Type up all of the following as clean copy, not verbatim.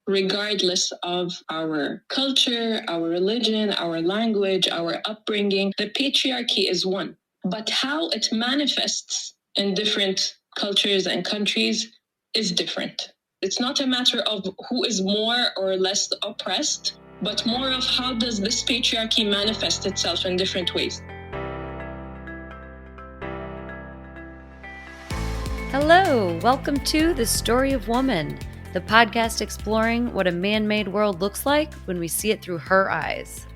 regardless of our culture, our religion, our language, our upbringing. The patriarchy is one. But how it manifests in different cultures and countries is different. It's not a matter of who is more or less oppressed, but more of how does this patriarchy manifest itself in different ways. Hello, welcome to The Story of Woman, the podcast exploring what a man-made world looks like when we see it through her eyes.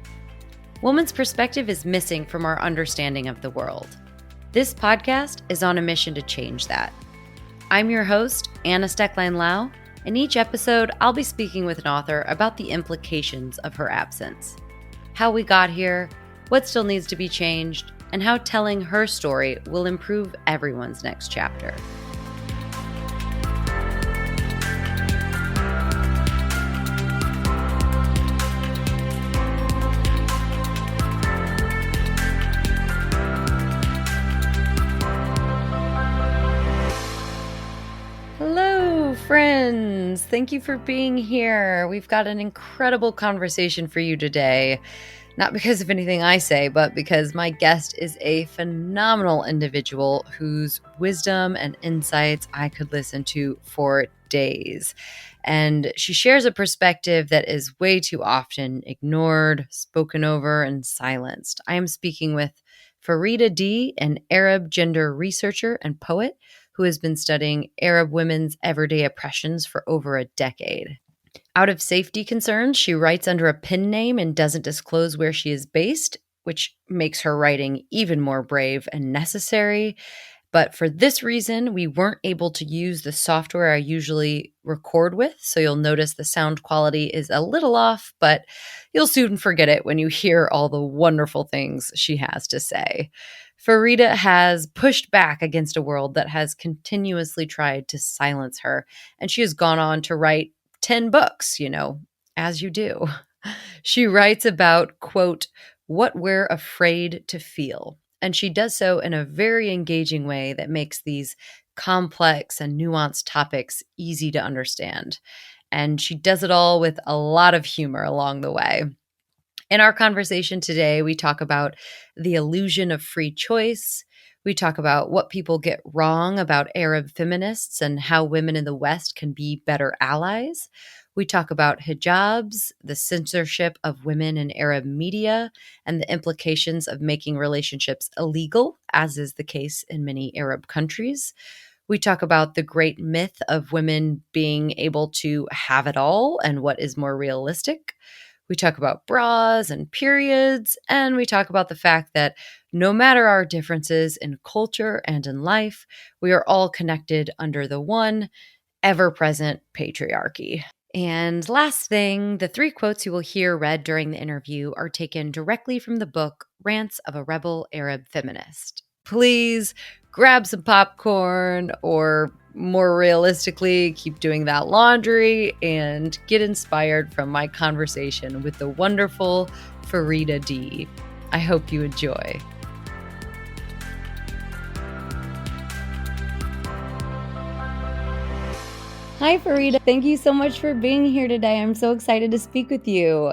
Woman's perspective is missing from our understanding of the world. This podcast is on a mission to change that. I'm your host, Anna Stecklein-Lau, and each episode I'll be speaking with an author about the implications of her absence, how we got here, what still needs to be changed, and how telling her story will improve everyone's next chapter. Hello, friends. Thank you for being here. We've got an incredible conversation for you today. Not because of anything I say, but because my guest is a phenomenal individual whose wisdom and insights I could listen to for days. And she shares a perspective that is way too often ignored, spoken over, and silenced. I am speaking with Farida D, an Arab gender researcher and poet who has been studying Arab women's everyday oppressions for over a decade. Out of safety concerns, she writes under a pen name and doesn't disclose where she is based, which makes her writing even more brave and necessary. But for this reason, we weren't able to use the software I usually record with, so you'll notice the sound quality is a little off, but you'll soon forget it when you hear all the wonderful things she has to say. Farida has pushed back against a world that has continuously tried to silence her, and she has gone on to write 10 books, as you do. She writes about, quote, what we're afraid to feel. And she does so in a very engaging way that makes these complex and nuanced topics easy to understand. And she does it all with a lot of humor along the way. In our conversation today, we talk about the illusion of free choice. We talk about what people get wrong about Arab feminists and how women in the West can be better allies. We talk about hijabs, the censorship of women in Arab media, and the implications of making relationships illegal, as is the case in many Arab countries. We talk about the great myth of women being able to have it all and what is more realistic. We talk about bras and periods, and we talk about the fact that no matter our differences in culture and in life, we are all connected under the one ever-present patriarchy. And last thing, the 3 quotes you will hear read during the interview are taken directly from the book Rants of a Rebel Arab Feminist. Please grab some popcorn, or more realistically, keep doing that laundry and get inspired from my conversation with the wonderful Farida D. I hope you enjoy. Hi, Farida. Thank you so much for being here today. I'm so excited to speak with you.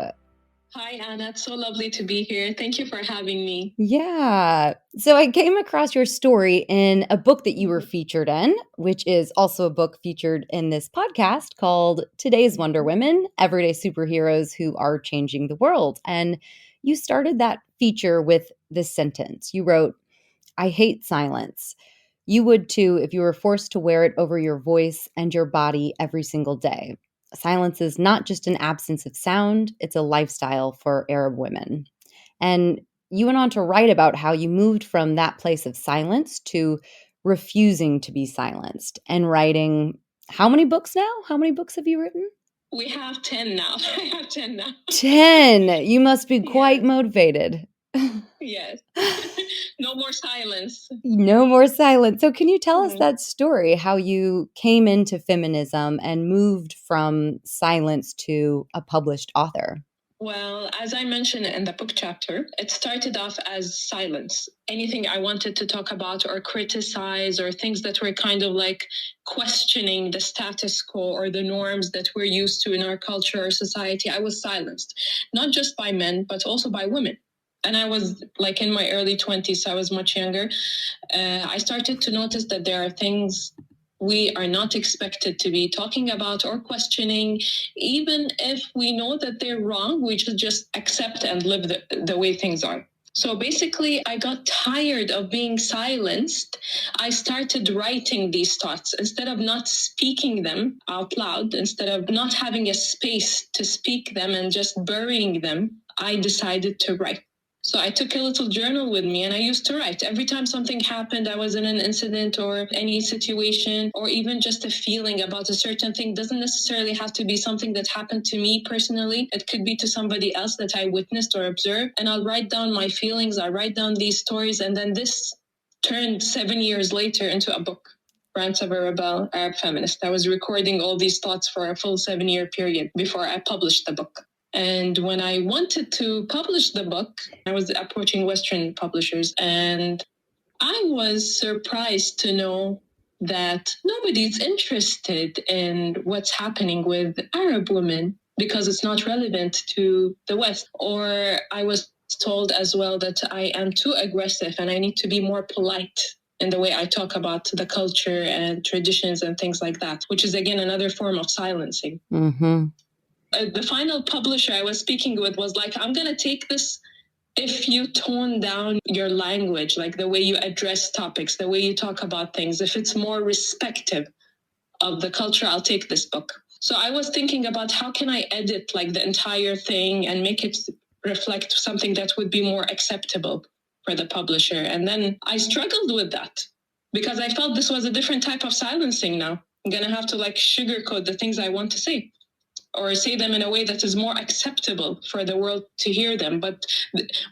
Hi, Anna. It's so lovely to be here. Thank you for having me. Yeah. So I came across your story in a book that you were featured in, which is also a book featured in this podcast called Today's Wonder Women, Everyday Superheroes Who Are Changing the World. And you started that feature with this sentence. You wrote, I hate silence. You would too if you were forced to wear it over your voice and your body every single day. Silence is not just an absence of sound, it's a lifestyle for Arab women. And you went on to write about how you moved from that place of silence to refusing to be silenced and writing how many books now? How many books have you written? We have 10 now. I have 10 now. 10! You must be quite motivated. Yes. No more silence. No more silence. So can you tell us that story, how you came into feminism and moved from silence to a published author? Well, as I mentioned in the book chapter, it started off as silence. Anything I wanted to talk about or criticize, or things that were kind of like questioning the status quo or the norms that we're used to in our culture or society, I was silenced. Not just by men, but also by women. And I was like in my early 20s, so I was much younger. I started to notice that there are things we are not expected to be talking about or questioning. Even if we know that they're wrong, we should just accept and live the way things are. So basically, I got tired of being silenced. I started writing these thoughts instead of not speaking them out loud, instead of not having a space to speak them and just burying them. I decided to write. So I took a little journal with me and I used to write. Every time something happened, I was in an incident or any situation, or even just a feeling about a certain thing, doesn't necessarily have to be something that happened to me personally. It could be to somebody else that I witnessed or observed. And I'll write down my feelings. I write down these stories. And then this turned 7 years later into a book. Rants of a Rebel Arab Feminist. I was recording all these thoughts for a full 7-year period before I published the book. And when I wanted to publish the book, I was approaching Western publishers, and I was surprised to know that nobody's interested in what's happening with Arab women because it's not relevant to the West. Or I was told as well that I am too aggressive and I need to be more polite in the way I talk about the culture and traditions and things like that, which is again another form of silencing. Mm-hmm. The final publisher I was speaking with was like, I'm going to take this if you tone down your language, like the way you address topics, the way you talk about things, if it's more respective of the culture, I'll take this book. So I was thinking about how can I edit like the entire thing and make it reflect something that would be more acceptable for the publisher. And then I struggled with that because I felt this was a different type of silencing now. I'm going to have to like sugarcoat the things I want to say, or say them in a way that is more acceptable for the world to hear them. But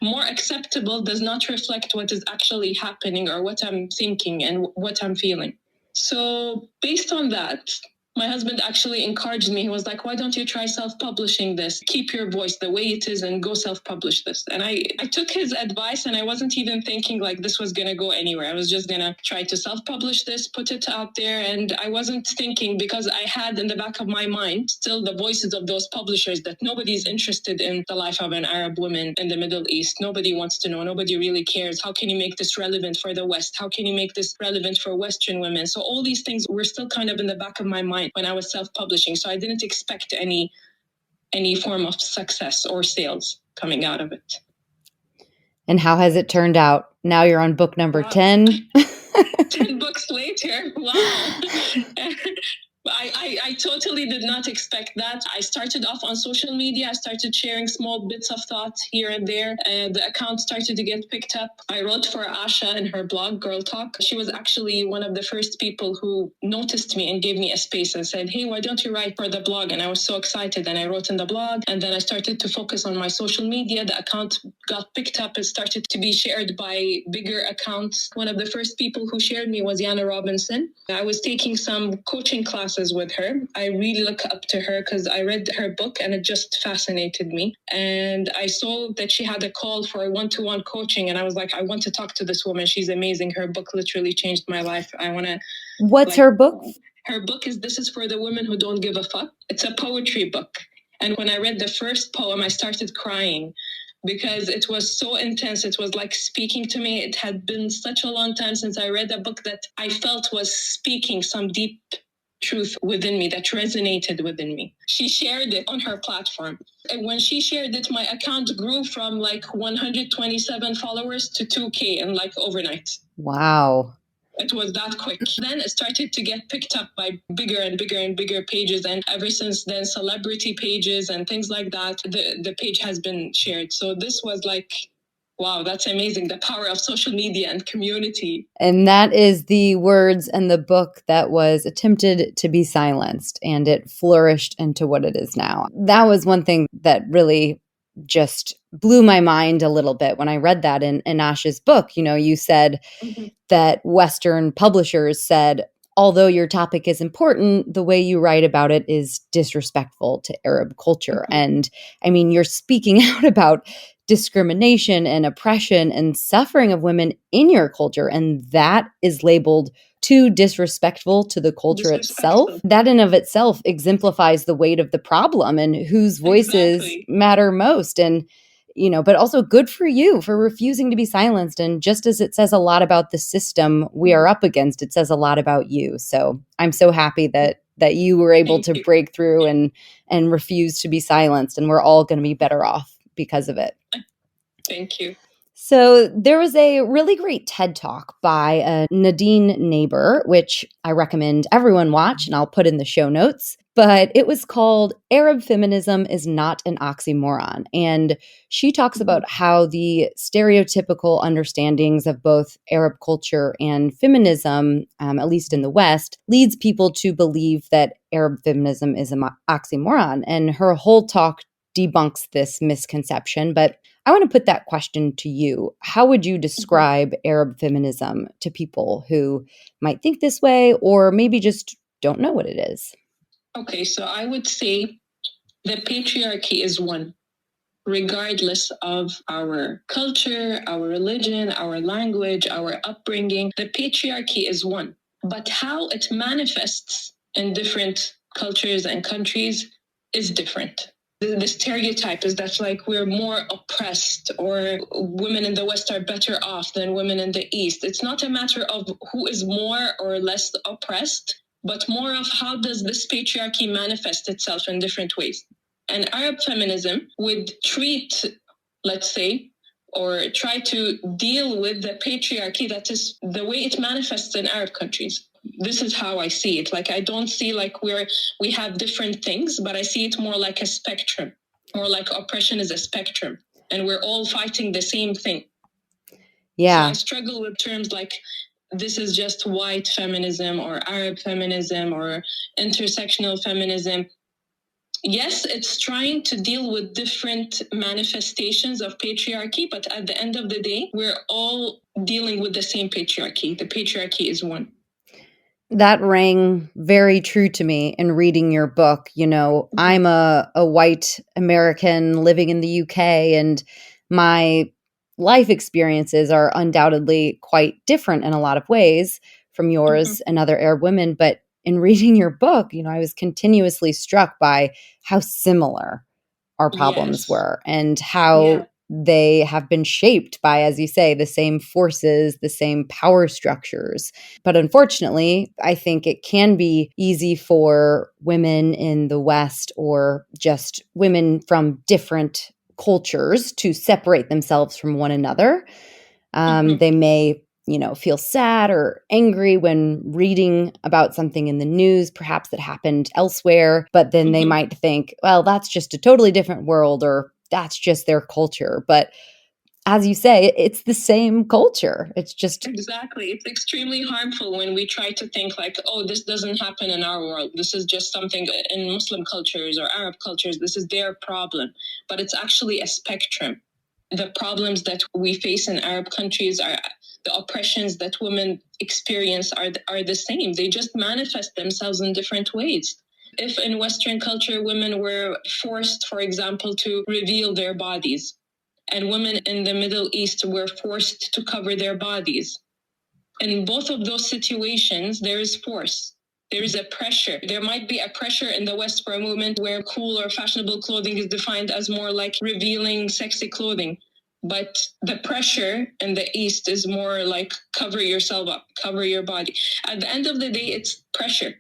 more acceptable does not reflect what is actually happening or what I'm thinking and what I'm feeling. So based on that, my husband actually encouraged me. He was like, why don't you try self-publishing this? Keep your voice the way it is and go self-publish this. And I took his advice, and I wasn't even thinking like this was going to go anywhere. I was just going to try to self-publish this, put it out there. And I wasn't thinking, because I had in the back of my mind still the voices of those publishers, that nobody's interested in the life of an Arab woman in the Middle East. Nobody wants to know. Nobody really cares. How can you make this relevant for the West? How can you make this relevant for Western women? So all these things were still kind of in the back of my mind when I was self-publishing. So I didn't expect any form of success or sales coming out of it. And how has it turned out? Now you're on book number 10. 10 books later. Wow. I totally did not expect that. I started off on social media. I started sharing small bits of thoughts here and there. And the account started to get picked up. I wrote for Asha in her blog, Girl Talk. She was actually one of the first people who noticed me and gave me a space and said, hey, why don't you write for the blog? And I was so excited. And I wrote in the blog. And then I started to focus on my social media. The account got picked up and started to be shared by bigger accounts. One of the first people who shared me was Yana Robinson. I was taking some coaching classes with her. I really look up to her because I read her book and it just fascinated me. And I saw that she had a call for one-to-one coaching, and I was like, I want to talk to this woman. She's amazing. Her book literally changed my life. I want to. What's her book? Her book is This Is for the Women Who Don't Give a Fuck. It's a poetry book. And when I read the first poem, I started crying because it was so intense. It was like speaking to me. It had been such a long time since I read a book that I felt was speaking some deep truth within me that resonated within me. She shared it on her platform. And when she shared it, my account grew from like 127 followers to 2K in like overnight. Wow. It was that quick. Then it started to get picked up by bigger and bigger and bigger pages. And ever since then, celebrity pages and things like that, the page has been shared. So this was like, wow, that's amazing. The power of social media and community. And that is the words and the book that was attempted to be silenced, and it flourished into what it is now. That was one thing that really just blew my mind a little bit when I read that in Ash's book. You know, you said that Western publishers said, although your topic is important, the way you write about it is disrespectful to Arab culture. And I mean, you're speaking out about discrimination and oppression and suffering of women in your culture, and that is labeled too disrespectful to the culture itself. That in of itself exemplifies the weight of the problem and whose voices matter most. And but also good for you for refusing to be silenced. And just as it says a lot about the system we are up against, it says a lot about you. So I'm so happy that you were able to break through and refuse to be silenced. And we're all going to be better off because of it. Thank you. So there was a really great TED Talk by Nadine Neighbor, which I recommend everyone watch, and I'll put in the show notes. But it was called Arab Feminism is Not an Oxymoron. And she talks about how the stereotypical understandings of both Arab culture and feminism, at least in the West, leads people to believe that Arab feminism is an oxymoron. And her whole talk debunks this misconception. But I want to put that question to you. How would you describe Arab feminism to people who might think this way or maybe just don't know what it is? Okay, so I would say the patriarchy is one, regardless of our culture, our religion, our language, our upbringing. The patriarchy is one. But how it manifests in different cultures and countries is different. The stereotype is that like we're more oppressed or women in the West are better off than women in the East. It's not a matter of who is more or less oppressed, but more of how does this patriarchy manifest itself in different ways. And Arab feminism would treat, let's say, or try to deal with the patriarchy that is the way it manifests in Arab countries. This is how I see it. Like, I don't see like we have different things, but I see it more like a spectrum, more like oppression is a spectrum, and we're all fighting the same thing. Yeah. So I struggle with terms like this is just white feminism or Arab feminism or intersectional feminism. Yes, it's trying to deal with different manifestations of patriarchy, but at the end of the day, we're all dealing with the same patriarchy. The patriarchy is one. That rang very true to me in reading your book. I'm a white American living in the UK, and my life experiences are undoubtedly quite different in a lot of ways from yours and other Arab women. But in reading your book, I was continuously struck by how similar our problems were and how they have been shaped by, as you say, the same forces, the same power structures. But unfortunately, I think it can be easy for women in the West or just women from different cultures to separate themselves from one another. They may feel sad or angry when reading about something in the news, perhaps that happened elsewhere, but then they might think, well, that's just a totally different world, or that's just their culture. But as you say, it's the same culture. It's just... Exactly. It's extremely harmful when we try to think like, oh, this doesn't happen in our world. This is just something in Muslim cultures or Arab cultures. This is their problem. But it's actually a spectrum. The problems that we face in Arab countries are the oppressions that women experience are the same. They just manifest themselves in different ways. If in Western culture, women were forced, for example, to reveal their bodies, and women in the Middle East were forced to cover their bodies. In both of those situations, there is force. There is a pressure. There might be a pressure in the West for a movement where cool or fashionable clothing is defined as more like revealing sexy clothing. But the pressure in the East is more like cover yourself up, cover your body. At the end of the day, it's pressure.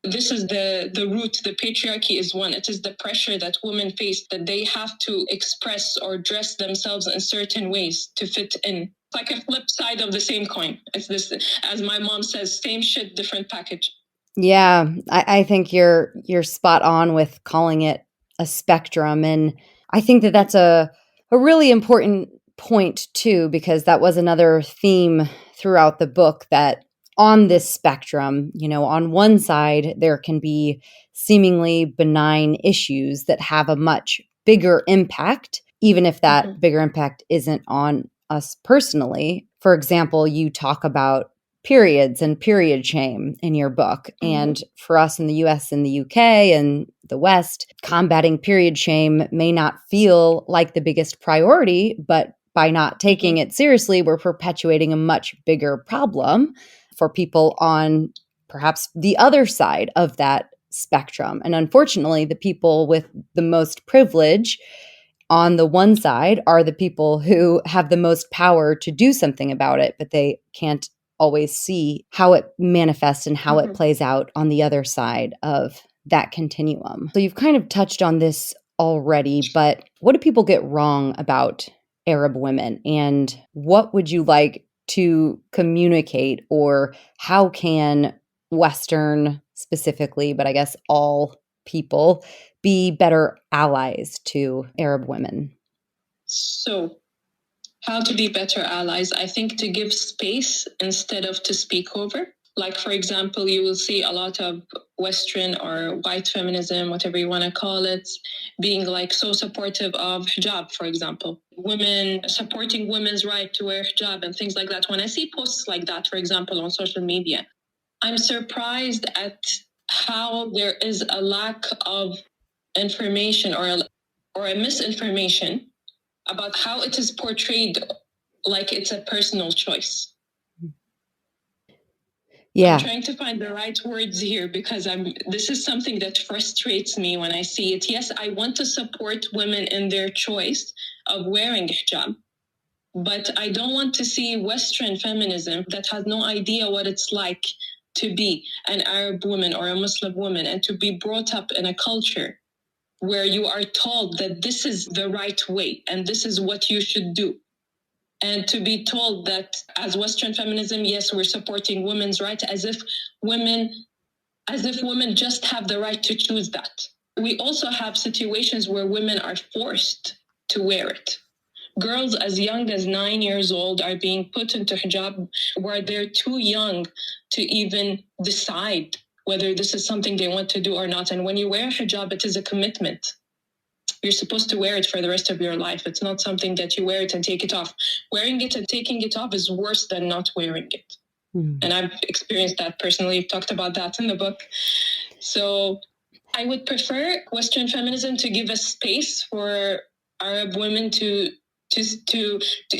This is the root. The patriarchy is one. It is the pressure that women face, that they have to express or dress themselves in certain ways to fit in. It's like a flip side of the same coin. It's this, as my mom says, same shit, different package. Yeah, I think you're spot on with calling it a spectrum. And I think that that's a really important point too, because that was another theme throughout the book, that on this spectrum, on one side, there can be seemingly benign issues that have a much bigger impact, even if that bigger impact isn't on us personally. For example, you talk about periods and period shame in your book. And for us in the US and the UK and the West, combating period shame may not feel like the biggest priority, but by not taking it seriously, we're perpetuating a much bigger problem for people on perhaps the other side of that spectrum. And unfortunately, the people with the most privilege on the one side are the people who have the most power to do something about it, but they can't always see how it manifests and how it plays out on the other side of that continuum. So you've kind of touched on this already, but what do people get wrong about Arab women? And what would you like to communicate, or how can Western specifically, but I guess all people, be better allies to Arab women? So, how to be better allies? I think to give space instead of to speak over. Like, for example, you will see a lot of Western or white feminism, whatever you want to call it, being like so supportive of hijab, for example. Women supporting women's right to wear hijab and things like that. When I see posts like that, for example, on social media, I'm surprised at how there is a lack of information or a misinformation about how it is portrayed like it's a personal choice. Yeah. I'm trying to find the right words here because this is something that frustrates me when I see it. Yes, I want to support women in their choice of wearing hijab, but I don't want to see Western feminism that has no idea what it's like to be an Arab woman or a Muslim woman and to be brought up in a culture where you are told that this is the right way and this is what you should do. And to be told that as Western feminism, yes, we're supporting women's rights as if women just have the right to choose that. We also have situations where women are forced to wear it. Girls as young as 9 years old are being put into hijab where they're too young to even decide whether this is something they want to do or not. And when you wear hijab, it is a commitment. You're supposed to wear it for the rest of your life. It's not something that you wear it and take it off. Wearing it and taking it off is worse than not wearing it. And I've experienced that personally. I've talked about that in the book. So I would prefer Western feminism to give a space for Arab women to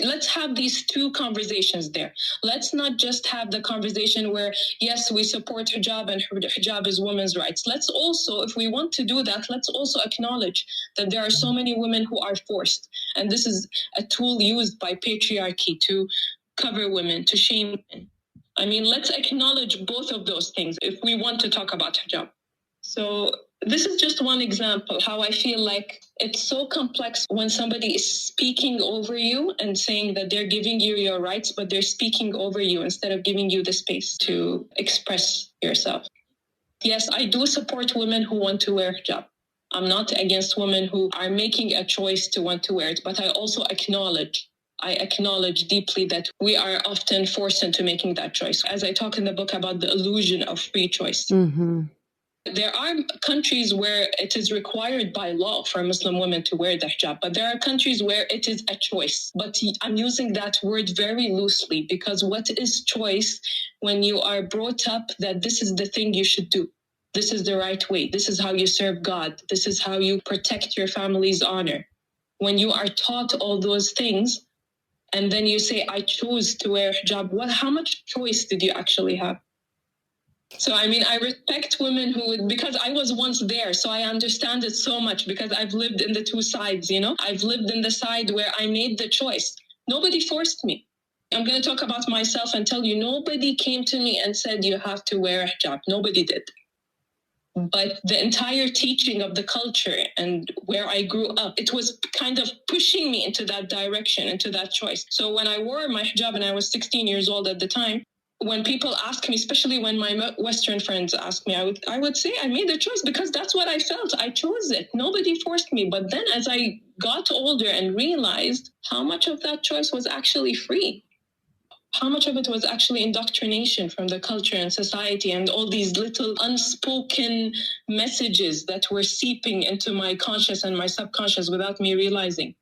let's have these two conversations there. Let's not just have the conversation where, yes, we support hijab and hijab is women's rights. Let's also, if we want to do that, let's also acknowledge that there are so many women who are forced. And this is a tool used by patriarchy to cover women, to shame women. I mean, let's acknowledge both of those things if we want to talk about hijab. So this is just one example how I feel like it's so complex when somebody is speaking over you and saying that they're giving you your rights, but they're speaking over you instead of giving you the space to express yourself. Yes, I do support women who want to wear hijab. I'm not against women who are making a choice to want to wear it, but I also acknowledge deeply that we are often forced into making that choice. As I talk in the book about the illusion of free choice. There are countries where it is required by law for Muslim women to wear the hijab, but there are countries where it is a choice. But I'm using that word very loosely because what is choice when you are brought up that this is the thing you should do? This is the right way. This is how you serve God. This is how you protect your family's honor. When you are taught all those things, and then you say, I chose to wear hijab, how much choice did you actually have? So, I mean, I respect women who would, because I was once there, so I understand it so much because I've lived in the two sides, you know? I've lived in the side where I made the choice. Nobody forced me. I'm going to talk about myself and tell you, nobody came to me and said, you have to wear a hijab. Nobody did. But the entire teaching of the culture and where I grew up, it was kind of pushing me into that direction, into that choice. So when I wore my hijab and I was 16 years old at the time, when people ask me, especially when my Western friends ask me, I would say I made a choice because that's what I felt. I chose it. Nobody forced me. But then as I got older and realized how much of that choice was actually free, how much of it was actually indoctrination from the culture and society and all these little unspoken messages that were seeping into my conscious and my subconscious without me realizing.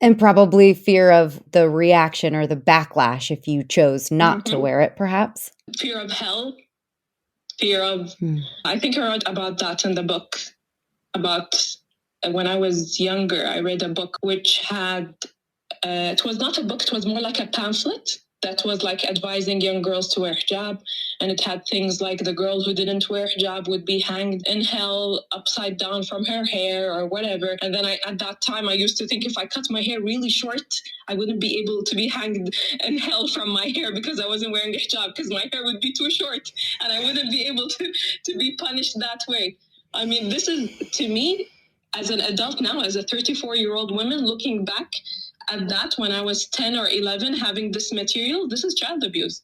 And probably fear of the reaction or the backlash if you chose not to wear it, perhaps. Fear of hell. Fear of, I think I wrote about that in the book. About when I was younger, I read a book which had, it was not a book, it was more like a pamphlet that was like advising young girls to wear hijab. And it had things like the girl who didn't wear hijab would be hanged in hell upside down from her hair or whatever. And then at that time, I used to think if I cut my hair really short, I wouldn't be able to be hanged in hell from my hair because I wasn't wearing a hijab, because my hair would be too short and I wouldn't be able to be punished that way. I mean, this is, to me, as an adult now, as a 34-year-old woman, looking back at that when I was 10 or 11, having this material, this is child abuse.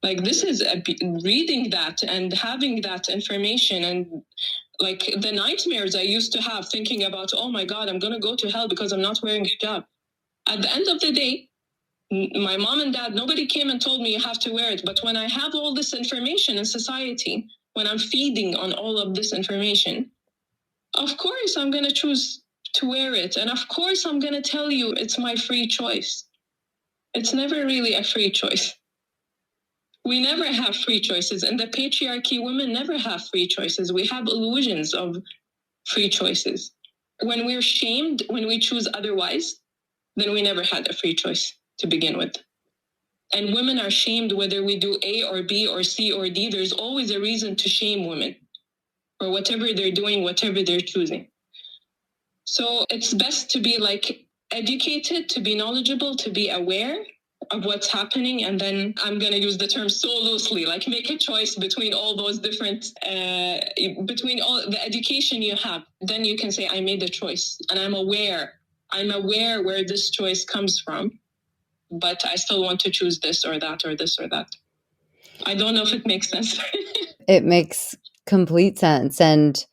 Like, this is reading that and having that information, and like the nightmares I used to have thinking about, oh my God, I'm going to go to hell because I'm not wearing hijab. At the end of the day, my mom and dad, nobody came and told me you have to wear it. But when I have all this information in society, when I'm feeding on all of this information, of course I'm going to choose to wear it. And of course I'm going to tell you it's my free choice. It's never really a free choice. We never have free choices. In the patriarchy, women never have free choices. We have illusions of free choices. When we're shamed, when we choose otherwise, then we never had a free choice to begin with. And women are shamed whether we do A or B or C or D. There's always a reason to shame women for whatever they're doing, whatever they're choosing. So it's best to be like educated, to be knowledgeable, to be aware of what's happening. And then I'm going to use the term so loosely, like make a choice between all those different, between all the education you have. Then you can say, I made a choice and I'm aware where this choice comes from, but I still want to choose this or that or this or that. I don't know if it makes sense. It makes complete sense. And,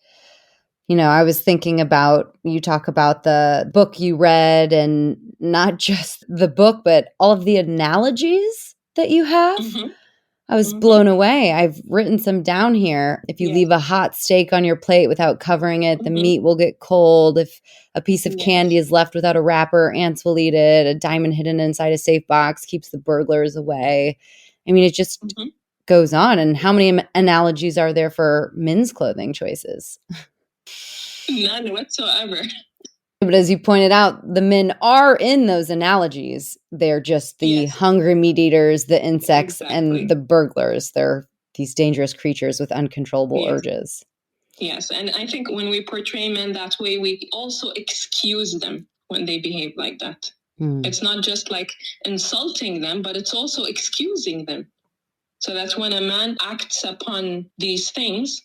you know, I was thinking about, you talk about the book you read, and not just the book, but all of the analogies that you have. I was blown away. I've written some down here. If you leave a hot steak on your plate without covering it, the meat will get cold. If a piece of candy is left without a wrapper, ants will eat it. A diamond hidden inside a safe box keeps the burglars away. I mean, it just goes on. And how many analogies are there for men's clothing choices? None whatsoever. But as you pointed out, the men are in those analogies. They're just the hungry meat eaters, the insects, and the burglars. They're these dangerous creatures with uncontrollable urges. Yes, and I think when we portray men that way, we also excuse them when they behave like that. It's not just like insulting them, but it's also excusing them. So that when a man acts upon these things,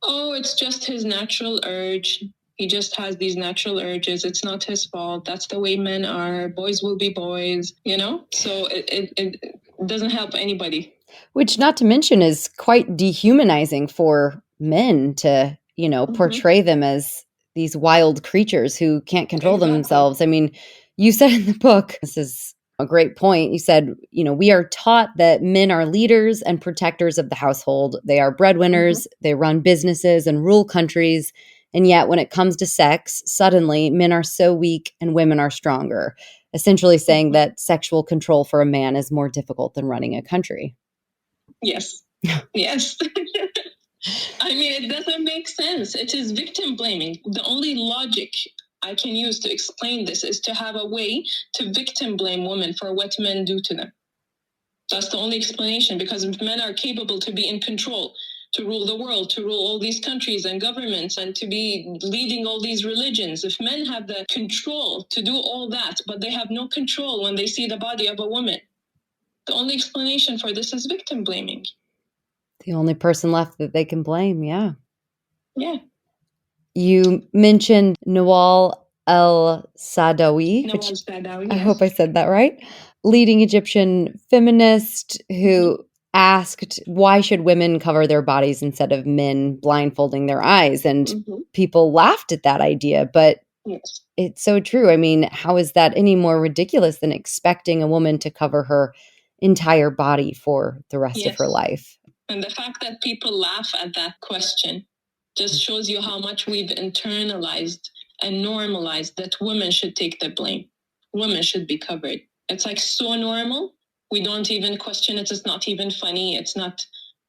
oh, it's just his natural urge. He just has these natural urges. It's not his fault. That's the way men are. Boys will be boys, you know? So it doesn't help anybody. Which, not to mention, is quite dehumanizing for men to, you know, portray them as these wild creatures who can't control themselves. I mean, you said in the book, this is a great point. You said, you know, we are taught that men are leaders and protectors of the household. They are breadwinners. They run businesses and rule countries. And yet when it comes to sex, suddenly men are so weak and women are stronger, essentially saying that sexual control for a man is more difficult than running a country. Yes. Yes. I mean, it doesn't make sense. It is victim blaming. The only logic I can use to explain this is to have a way to victim blame women for what men do to them. That's the only explanation, because if men are capable to be in control, to rule the world, to rule all these countries and governments, and to be leading all these religions, if men have the control to do all that, but they have no control when they see the body of a woman, the only explanation for this is victim blaming. The only person left that they can blame, yeah. Yeah. You mentioned Nawal al-Saadawi. Yes. I hope I said that right. Leading Egyptian feminist who asked, why should women cover their bodies instead of men blindfolding their eyes? And people laughed at that idea, but it's so true. I mean, how is that any more ridiculous than expecting a woman to cover her entire body for the rest of her life? And the fact that people laugh at that question just shows you how much we've internalized and normalized that women should take the blame. Women should be covered. It's like so normal. We don't even question it. It's not even funny. It's not,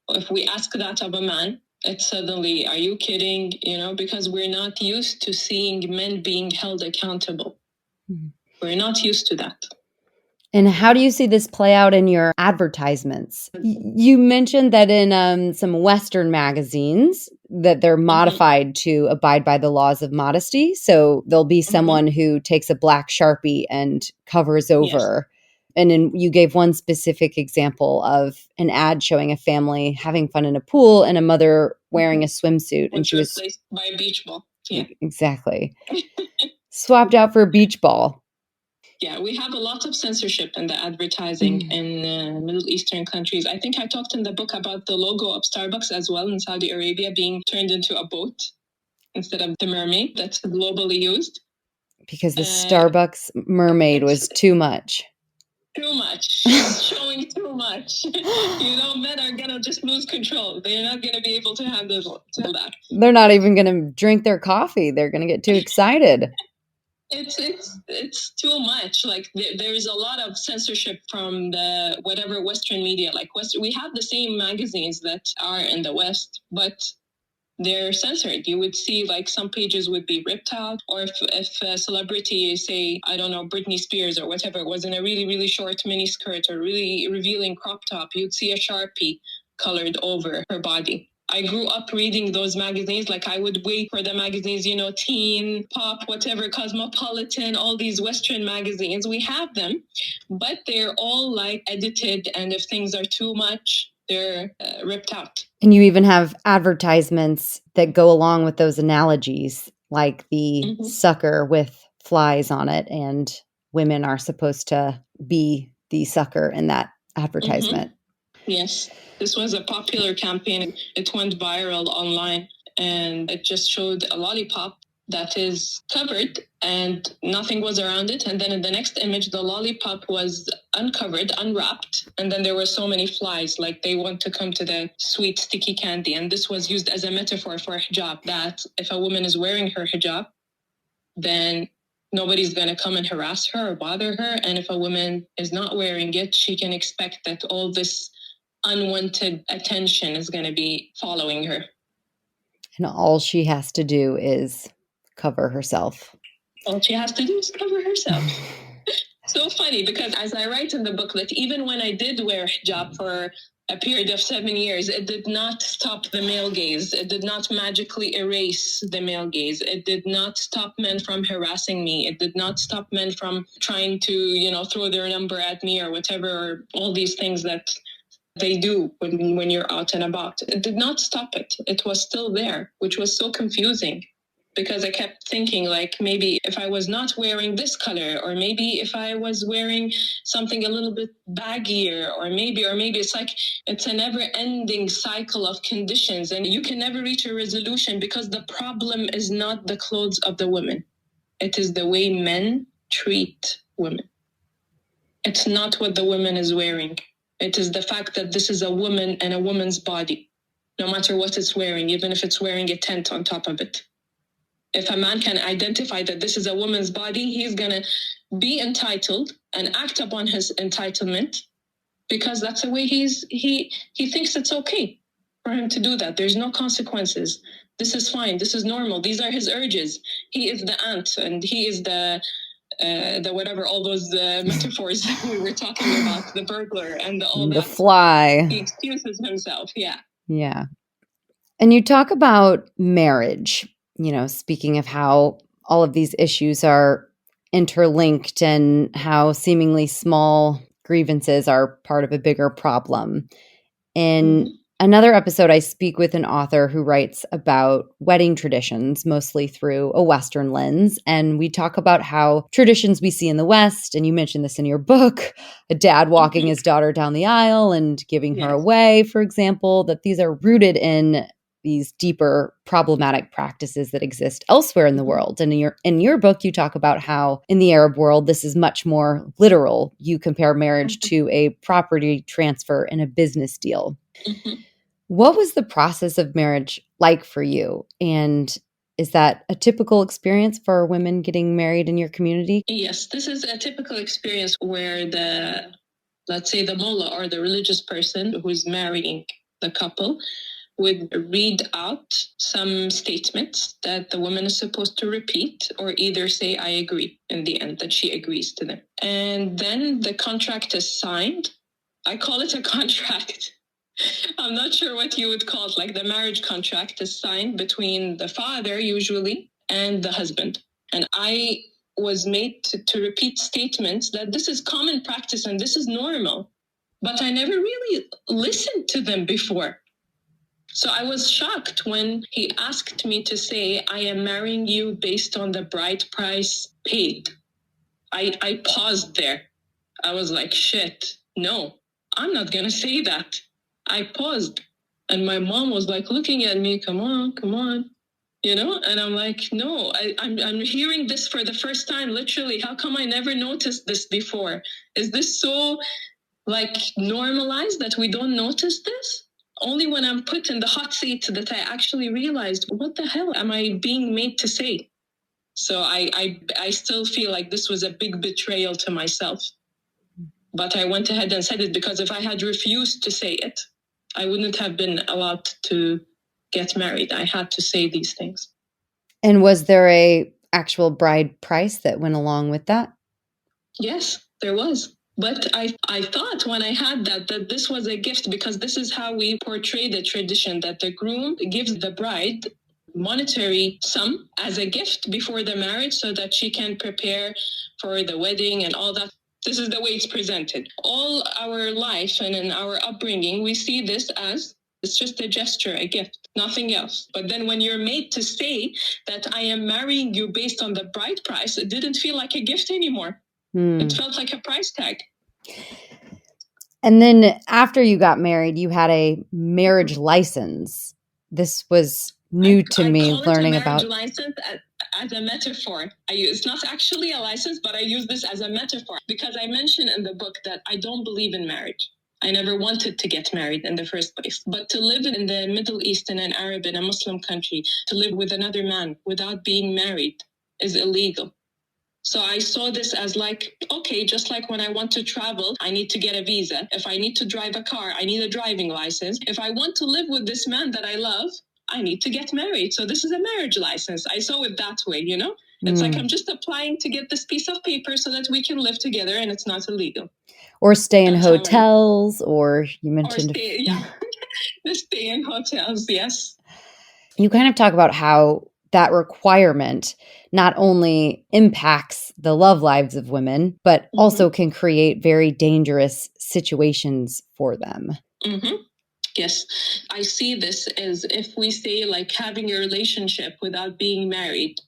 if we ask that of a man, it's suddenly, are you kidding? Because we're not used to seeing men being held accountable. We're not used to that. And how do you see this play out in your advertisements? You mentioned that in some Western magazines that they're modified to abide by the laws of modesty. So there'll be someone who takes a black Sharpie and covers over. Yes. And then you gave one specific example of an ad showing a family having fun in a pool and a mother wearing a swimsuit. And she was replaced by a beach ball. Yeah. Exactly. Swapped out for a beach ball. Yeah, we have a lot of censorship in the advertising in Middle Eastern countries. I think I talked in the book about the logo of Starbucks as well in Saudi Arabia being turned into a boat instead of the mermaid that's globally used. Because the Starbucks mermaid was too much. Too much. Showing too much. Men are going to just lose control. They're not going to be able to handle that. They're not even going to drink their coffee. They're going to get too excited. It's too much. Like there is a lot of censorship from the whatever Western media. Like we have the same magazines that are in the West, but they're censored. You would see like some pages would be ripped out, or if a celebrity, say, I don't know, Britney Spears or whatever, was in a really, really short mini skirt or really revealing crop top, you'd see a Sharpie colored over her body. I grew up reading those magazines. Like I would wait for the magazines, Teen, Pop, whatever, Cosmopolitan, all these Western magazines. We have them, but they're all like edited. And if things are too much, they're ripped out. And you even have advertisements that go along with those analogies, like the sucker with flies on it. And women are supposed to be the sucker in that advertisement. Yes. This was a popular campaign. It went viral online, and it just showed a lollipop that is covered and nothing was around it. And then in the next image, the lollipop was uncovered, unwrapped. And then there were so many flies, like they want to come to the sweet, sticky candy. And this was used as a metaphor for hijab, that if a woman is wearing her hijab, then nobody's going to come and harass her or bother her. And if a woman is not wearing it, she can expect that all this unwanted attention is going to be following her. And all she has to do is cover herself. All she has to do is cover herself. So funny, because as I write in the book, that even when I did wear hijab for a period of 7 years, it did not stop the male gaze. It did not magically erase the male gaze. It did not stop men from harassing me. It did not stop men from trying to, throw their number at me or whatever, or all these things that they do when you're out and about. It did not stop it. It was still there, which was so confusing, because I kept thinking, like, maybe if I was not wearing this color, or maybe if I was wearing something a little bit baggier, or maybe it's like, it's a never ending cycle of conditions, and you can never reach a resolution, because the problem is not the clothes of the women. It is the way men treat women. It's not what the woman is wearing. It is the fact that this is a woman and a woman's body, no matter what it's wearing, even if it's wearing a tent on top of it. If a man can identify that this is a woman's body, he's going to be entitled and act upon his entitlement, because that's the way he thinks it's okay for him to do that. There's no consequences. This is fine. This is normal. These are his urges. He is the ant, and he is the whatever, all those metaphors that we were talking about, the burglar and the fly. He excuses himself. Yeah. And you talk about marriage, speaking of how all of these issues are interlinked and how seemingly small grievances are part of a bigger problem. In another episode, I speak with an author who writes about wedding traditions, mostly through a Western lens. And we talk about how traditions we see in the West, and you mentioned this in your book, a dad walking his daughter down the aisle and giving her away, for example, that these are rooted in these deeper problematic practices that exist elsewhere in the world. And in your book, you talk about how in the Arab world, this is much more literal. You compare marriage to a property transfer in a business deal. What was the process of marriage like for you? And Is that a typical experience for women getting married in your community? Yes, this is a typical experience where let's say the mullah or the religious person who's marrying the couple would read out some statements that the woman is supposed to repeat or either say, I agree in the end, that she agrees to them. And then the contract is signed. I call it a contract. I'm not sure what you would call it. Like the marriage contract is signed between the father usually and the husband. And I was made to repeat statements that this is common practice and this is normal. But I never really listened to them before. So I was shocked when he asked me to say, I am marrying you based on the bride price paid. I paused there. I was like, shit, no, I'm not going to say that. I paused. And my mom was like looking at me, come on. And I'm like, no, I'm hearing this for the first time, literally. How come I never noticed this before? Is this so like normalized that we don't notice this? Only when I'm put in the hot seat that I actually realized, what the hell am I being made to say? So I still feel like this was a big betrayal to myself. But I went ahead and said it because if I had refused to say it, I wouldn't have been allowed to get married. I had to say these things. And was there a actual bride price that went along with that? Yes, there was. But I thought when I had that this was a gift because this is how we portray the tradition, that the groom gives the bride monetary sum as a gift before the marriage so that she can prepare for the wedding and all that. This is the way it's presented. All our life and in our upbringing, we see this as it's just a gesture, a gift, nothing else. But then when you're made to say that I am marrying you based on the bride price, it didn't feel like a gift anymore. It felt like a price tag. And then after you got married, you had a marriage license. This was new to me, learning about. I call it a marriage license as a metaphor. It's not actually a license, but I use this as a metaphor because I mention in the book that I don't believe in marriage. I never wanted to get married in the first place. But to live in the Middle East and an Arab in a Muslim country, to live with another man without being married is illegal. So I saw this as like, okay, just like when I want to travel, I need to get a visa. If I need to drive a car, I need a driving license. If I want to live with this man that I love, I need to get married. So this is a marriage license. I saw it that way, It's like I'm just applying to get this piece of paper so that we can live together and it's not illegal. Or stay in hotels, or you mentioned... Stay in hotels, yes. You kind of talk about how that requirement not only impacts the love lives of women, but also can create very dangerous situations for them. Yes, I see this as if we say like having a relationship without being married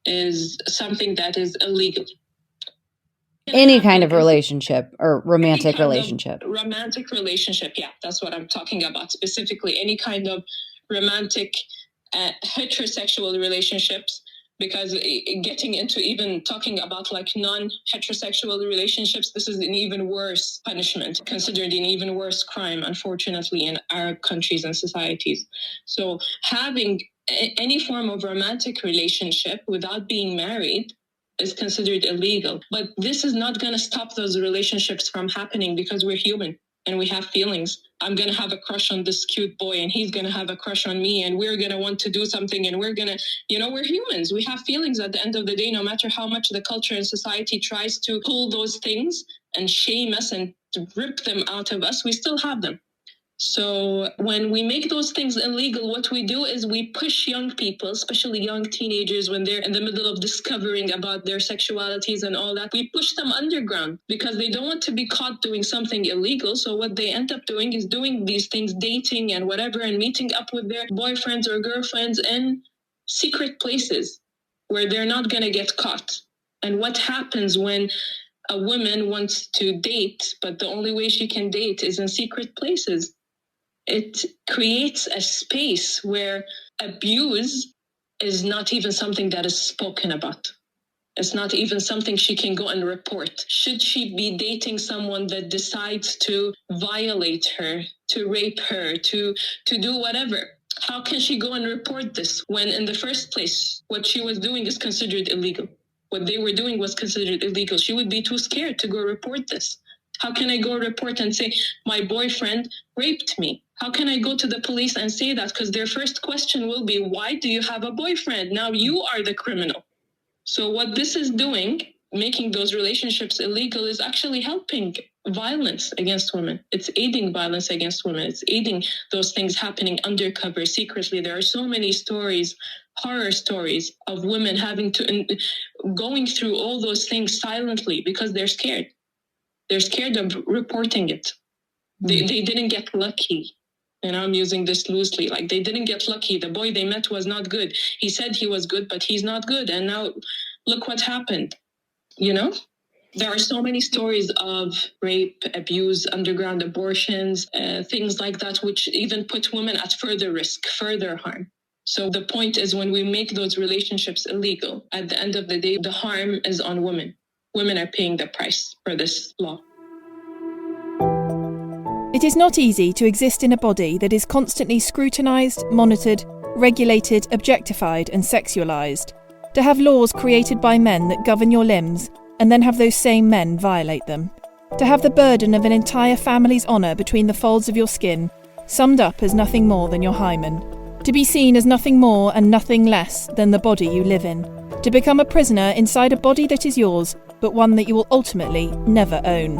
is something that is illegal. Any kind of relationship or romantic relationship. Romantic relationship, yeah, that's what I'm talking about specifically. Any kind of romantic heterosexual relationships, because getting into even talking about like non-heterosexual relationships, this is an even worse punishment, considered an even worse crime, unfortunately, in Arab countries and societies. So having any form of romantic relationship without being married is considered illegal. But this is not going to stop those relationships from happening because we're human and we have feelings. I'm going to have a crush on this cute boy and he's going to have a crush on me and we're going to want to do something and we're going to, we're humans. We have feelings at the end of the day, no matter how much the culture and society tries to pull those things and shame us and to rip them out of us, we still have them. So when we make those things illegal, what we do is we push young people, especially young teenagers, when they're in the middle of discovering about their sexualities and all that, we push them underground because they don't want to be caught doing something illegal. So what they end up doing is doing these things, dating and whatever, and meeting up with their boyfriends or girlfriends in secret places where they're not going to get caught. And what happens when a woman wants to date, but the only way she can date is in secret places? It creates a space where abuse is not even something that is spoken about. It's not even something she can go and report. Should she be dating someone that decides to violate her, to rape her, to do whatever? How can she go and report this when in the first place, what she was doing is considered illegal? What they were doing was considered illegal. She would be too scared to go report this. How can I go report and say, my boyfriend raped me? How can I go to the police and say that? Because their first question will be, why do you have a boyfriend? Now you are the criminal. So what this is doing, making those relationships illegal, is actually helping violence against women. It's aiding violence against women. It's aiding those things happening undercover, secretly. There are so many stories, horror stories of women having to, going through all those things silently because they're scared. They're scared of reporting it. They didn't get lucky. And I'm using this loosely. Like, they didn't get lucky. The boy they met was not good. He said he was good, but he's not good. And now look what happened. You know? There are so many stories of rape, abuse, underground abortions, things like that, which even put women at further risk, further harm. So the point is, when we make those relationships illegal, at the end of the day, the harm is on women. Women are paying the price for this law. It is not easy to exist in a body that is constantly scrutinised, monitored, regulated, objectified and sexualised. To have laws created by men that govern your limbs and then have those same men violate them. To have the burden of an entire family's honour between the folds of your skin, summed up as nothing more than your hymen. To be seen as nothing more and nothing less than the body you live in. To become a prisoner inside a body that is yours, but one that you will ultimately never own.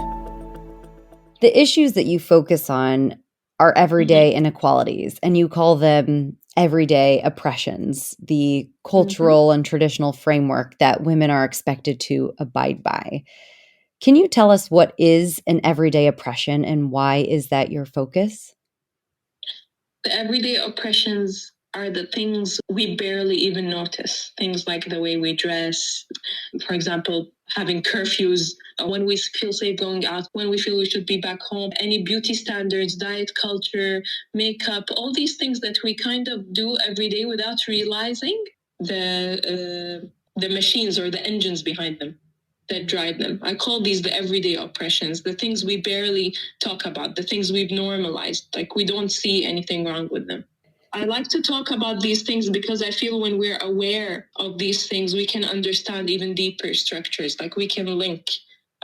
The issues that you focus on are everyday inequalities, and you call them everyday oppressions, the cultural and traditional framework that women are expected to abide by. Can you tell us what is an everyday oppression and why is that your focus? The everyday oppressions are the things we barely even notice. Things like the way we dress, for example, having curfews, when we feel safe going out, when we feel we should be back home, any beauty standards, diet culture, makeup, all these things that we kind of do every day without realizing the machines or the engines behind them that drive them. I call these the everyday oppressions, the things we barely talk about, the things we've normalized, like we don't see anything wrong with them. I like to talk about these things because I feel when we're aware of these things, we can understand even deeper structures. Like, we can link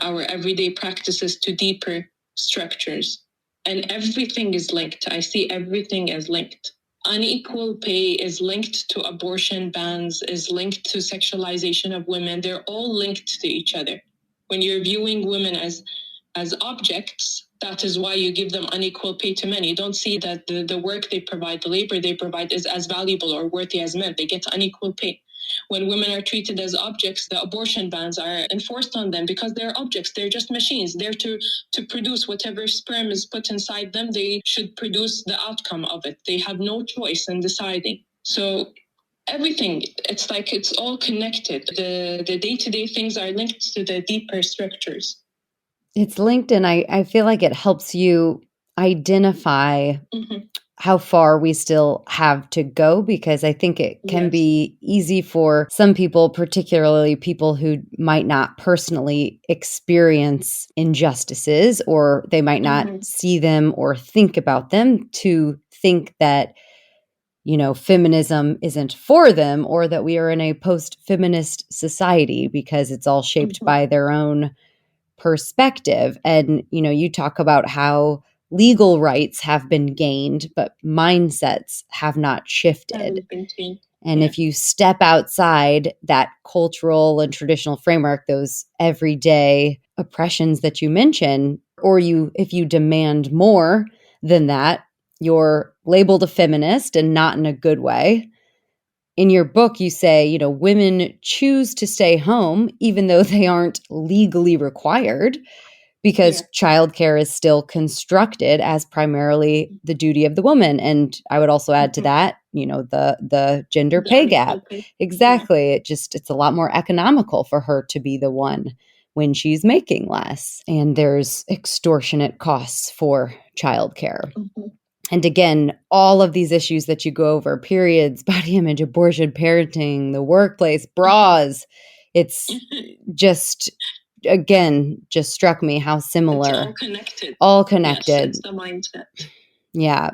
our everyday practices to deeper structures. And everything is linked. I see everything as linked. Unequal pay is linked to abortion bans, is linked to sexualization of women. They're all linked to each other. When you're viewing women as objects, that is why you give them unequal pay to men. You don't see that the work they provide, the labor they provide, is as valuable or worthy as men. They get unequal pay. When women are treated as objects, the abortion bans are enforced on them because they're objects. They're just machines. They're to produce whatever sperm is put inside them. They should produce the outcome of it. They have no choice in deciding. So everything, it's like it's all connected. The day-to-day things are linked to the deeper structures. It's linked, and I feel like it helps you identify how far we still have to go, because I think it can be easy for some people, particularly people who might not personally experience injustices, or they might not see them or think about them, to think that, you know, feminism isn't for them, or that we are in a post-feminist society because it's all shaped by their own perspective. And, you know, you talk about how legal rights have been gained, but mindsets have not shifted. And if you step outside that cultural and traditional framework, those everyday oppressions that you mention, or if you demand more than that, you're labeled a feminist, and not in a good way. In your book, you say, you know, women choose to stay home even though they aren't legally required, because childcare is still constructed as primarily the duty of the woman. And I would also add to that, you know, the gender pay gap. Exactly. It's a lot more economical for her to be the one when she's making less. And there's extortionate costs for childcare. And again, all of these issues that you go over, periods, body image, abortion, parenting, the workplace, bras, it's just, again, just struck me how similar. It's all connected. All connected. Yes, it's the mindset. Yeah.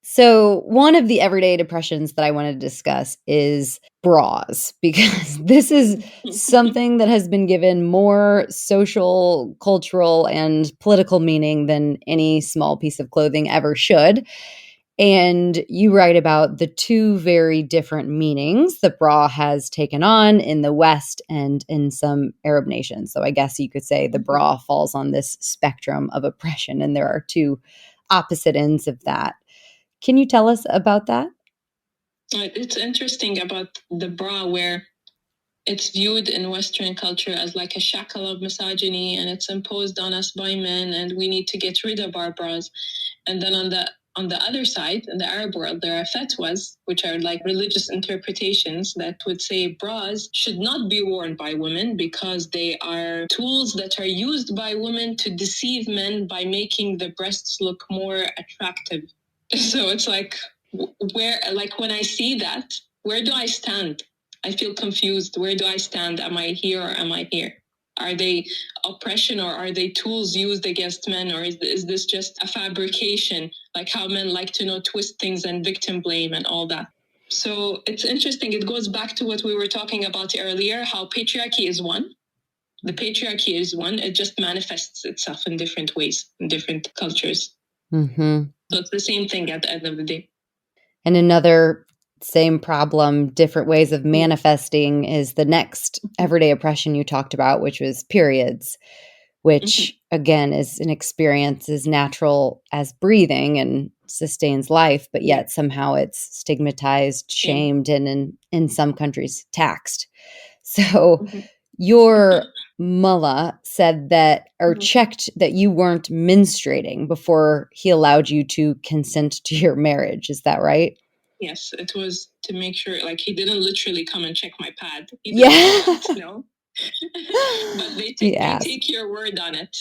So one of the everyday depressions that I want to discuss is bras, because this is something that has been given more social, cultural, and political meaning than any small piece of clothing ever should. And you write about the two very different meanings that bra has taken on in the West and in some Arab nations. So I guess you could say the bra falls on this spectrum of oppression, and there are two opposite ends of that. Can you tell us about that? It's interesting about the bra, where it's viewed in Western culture as like a shackle of misogyny, and it's imposed on us by men, and we need to get rid of our bras. And then on the other side, in the Arab world, there are fatwas, which are like religious interpretations that would say bras should not be worn by women because they are tools that are used by women to deceive men by making the breasts look more attractive. So it's like, where, like when I see that, where do I stand? I feel confused. Where do I stand? Am I here or am I here? Are they oppression, or are they tools used against men, or is this just a fabrication, like how men like to twist things and victim blame and all that? So it's interesting. It goes back to what we were talking about earlier, how patriarchy is one. The patriarchy is one. It just manifests itself in different ways, in different cultures. Mm-hmm. So it's the same thing at the end of the day. And another same problem, different ways of manifesting, is the next everyday oppression you talked about, which was periods, which again is an experience as natural as breathing and sustains life, but yet somehow it's stigmatized, shamed, and in some countries taxed. So your mullah said that, or checked that you weren't menstruating before he allowed you to consent to your marriage. Is that right? Yes, it was to make sure, like, he didn't literally come and check my pad. He didn't know. But they take your word on it,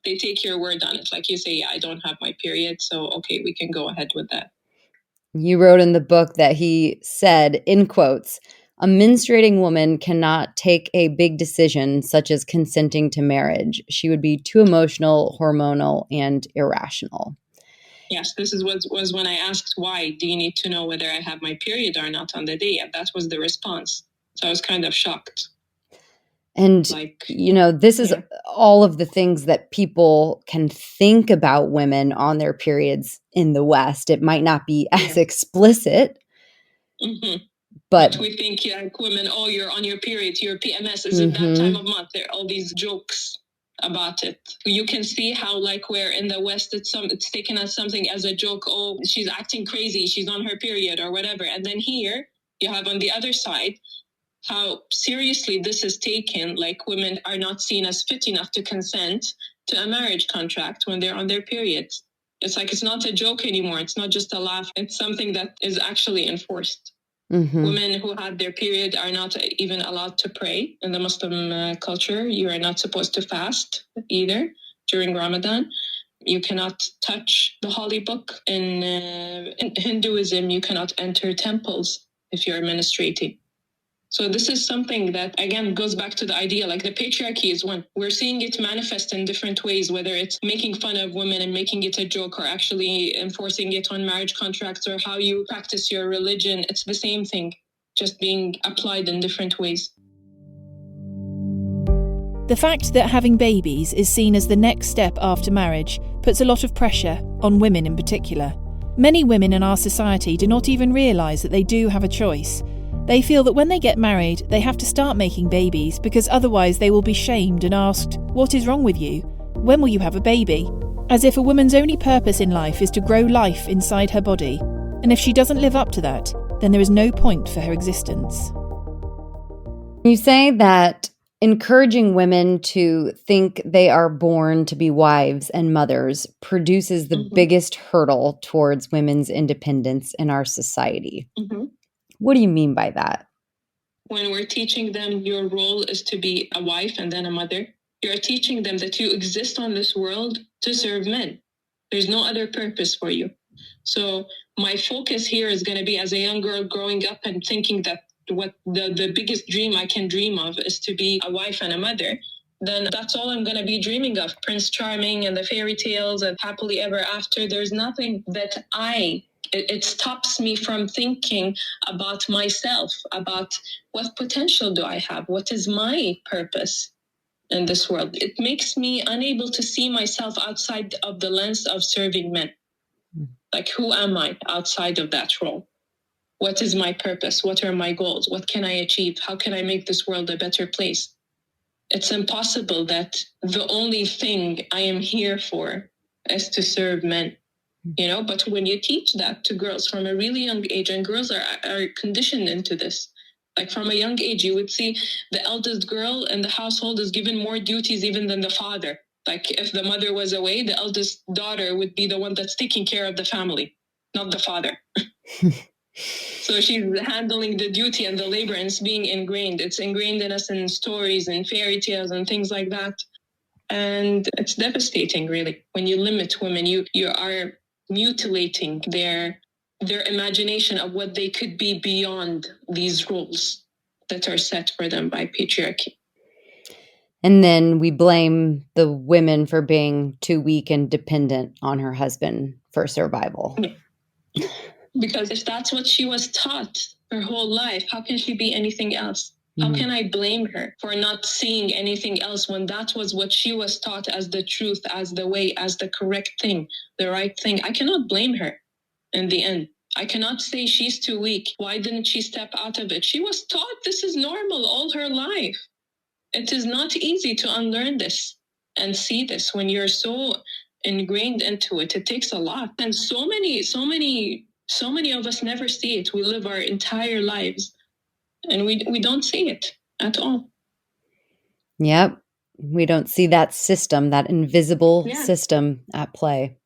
They take your word on it. Like you say, yeah, I don't have my period, so okay, we can go ahead with that. You wrote in the book that he said, in quotes, "A menstruating woman cannot take a big decision such as consenting to marriage. She would be too emotional, hormonal, and irrational." Yes, this was when I asked, why do you need to know whether I have my period or not on the day? And that was the response. So I was kind of shocked. And, this is all of the things that people can think about women on their periods in the West. It might not be as explicit. But we think, like, women, oh, you're on your period, your PMS, is it that time of month? There are all these jokes about it. You can see how, like, where in the West it's taken as something as a joke. Oh, she's acting crazy, she's on her period or whatever. And then here you have on the other side how seriously this is taken. Like, women are not seen as fit enough to consent to a marriage contract when they're on their periods. It's like, it's not a joke anymore. It's not just a laugh. It's something that is actually enforced. Women who had their period are not even allowed to pray in the Muslim culture. You are not supposed to fast either during Ramadan. You cannot touch the holy book. In Hinduism, you cannot enter temples if you're menstruating. So this is something that, again, goes back to the idea, like, the patriarchy is one. We're seeing it manifest in different ways, whether it's making fun of women and making it a joke, or actually enforcing it on marriage contracts, or how you practice your religion. It's the same thing, just being applied in different ways. The fact that having babies is seen as the next step after marriage puts a lot of pressure on women in particular. Many women in our society do not even realise that they do have a choice. They feel that when they get married, they have to start making babies because otherwise they will be shamed and asked, "What is wrong with you? When will you have a baby?" As if a woman's only purpose in life is to grow life inside her body. And if she doesn't live up to that, then there is no point for her existence. You say that encouraging women to think they are born to be wives and mothers produces the biggest hurdle towards women's independence in our society. What do you mean by that? When we're teaching them your role is to be a wife and then a mother, you're teaching them that you exist on this world to serve men. There's no other purpose for you. So my focus here is going to be, as a young girl growing up and thinking that what the biggest dream I can dream of is to be a wife and a mother, then that's all I'm going to be dreaming of. Prince Charming and the fairy tales and happily ever after. There's nothing that I It stops me from thinking about myself, about what potential do I have? What is my purpose in this world? It makes me unable to see myself outside of the lens of serving men. Like, who am I outside of that role? What is my purpose? What are my goals? What can I achieve? How can I make this world a better place? It's impossible that the only thing I am here for is to serve men. But when you teach that to girls from a really young age, and girls are conditioned into this, like from a young age, you would see the eldest girl in the household is given more duties even than the father. Like, if the mother was away, the eldest daughter would be the one that's taking care of the family, not the father. So she's handling the duty and the labor, and it's being ingrained. It's ingrained in us in stories and fairy tales and things like that. And it's devastating, really. When you limit women, you are mutilating their imagination of what they could be beyond these rules that are set for them by patriarchy. And then we blame the women for being too weak and dependent on her husband for survival. Because if that's what she was taught her whole life, how can she be anything else? How can I blame her for not seeing anything else when that was what she was taught as the truth, as the way, as the correct thing, the right thing? I cannot blame her in the end. I cannot say she's too weak. Why didn't she step out of it? She was taught this is normal all her life. It is not easy to unlearn this and see this when you're so ingrained into it. It takes a lot. And so many of us never see it. We live our entire lives and we don't see it at all. Yep. We don't see that system, that invisible system at play.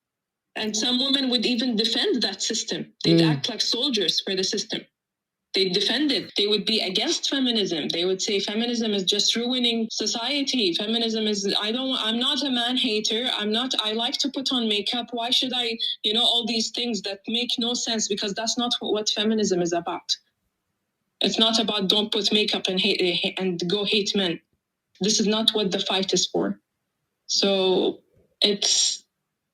And some women would even defend that system. They'd act like soldiers for the system. They'd defend it. They would be against feminism. They would say feminism is just ruining society. Feminism is, I'm not a man hater. I like to put on makeup. Why should I, all these things that make no sense, because that's not what feminism is about. It's not about don't put makeup and hate and go hate men. This is not what the fight is for. So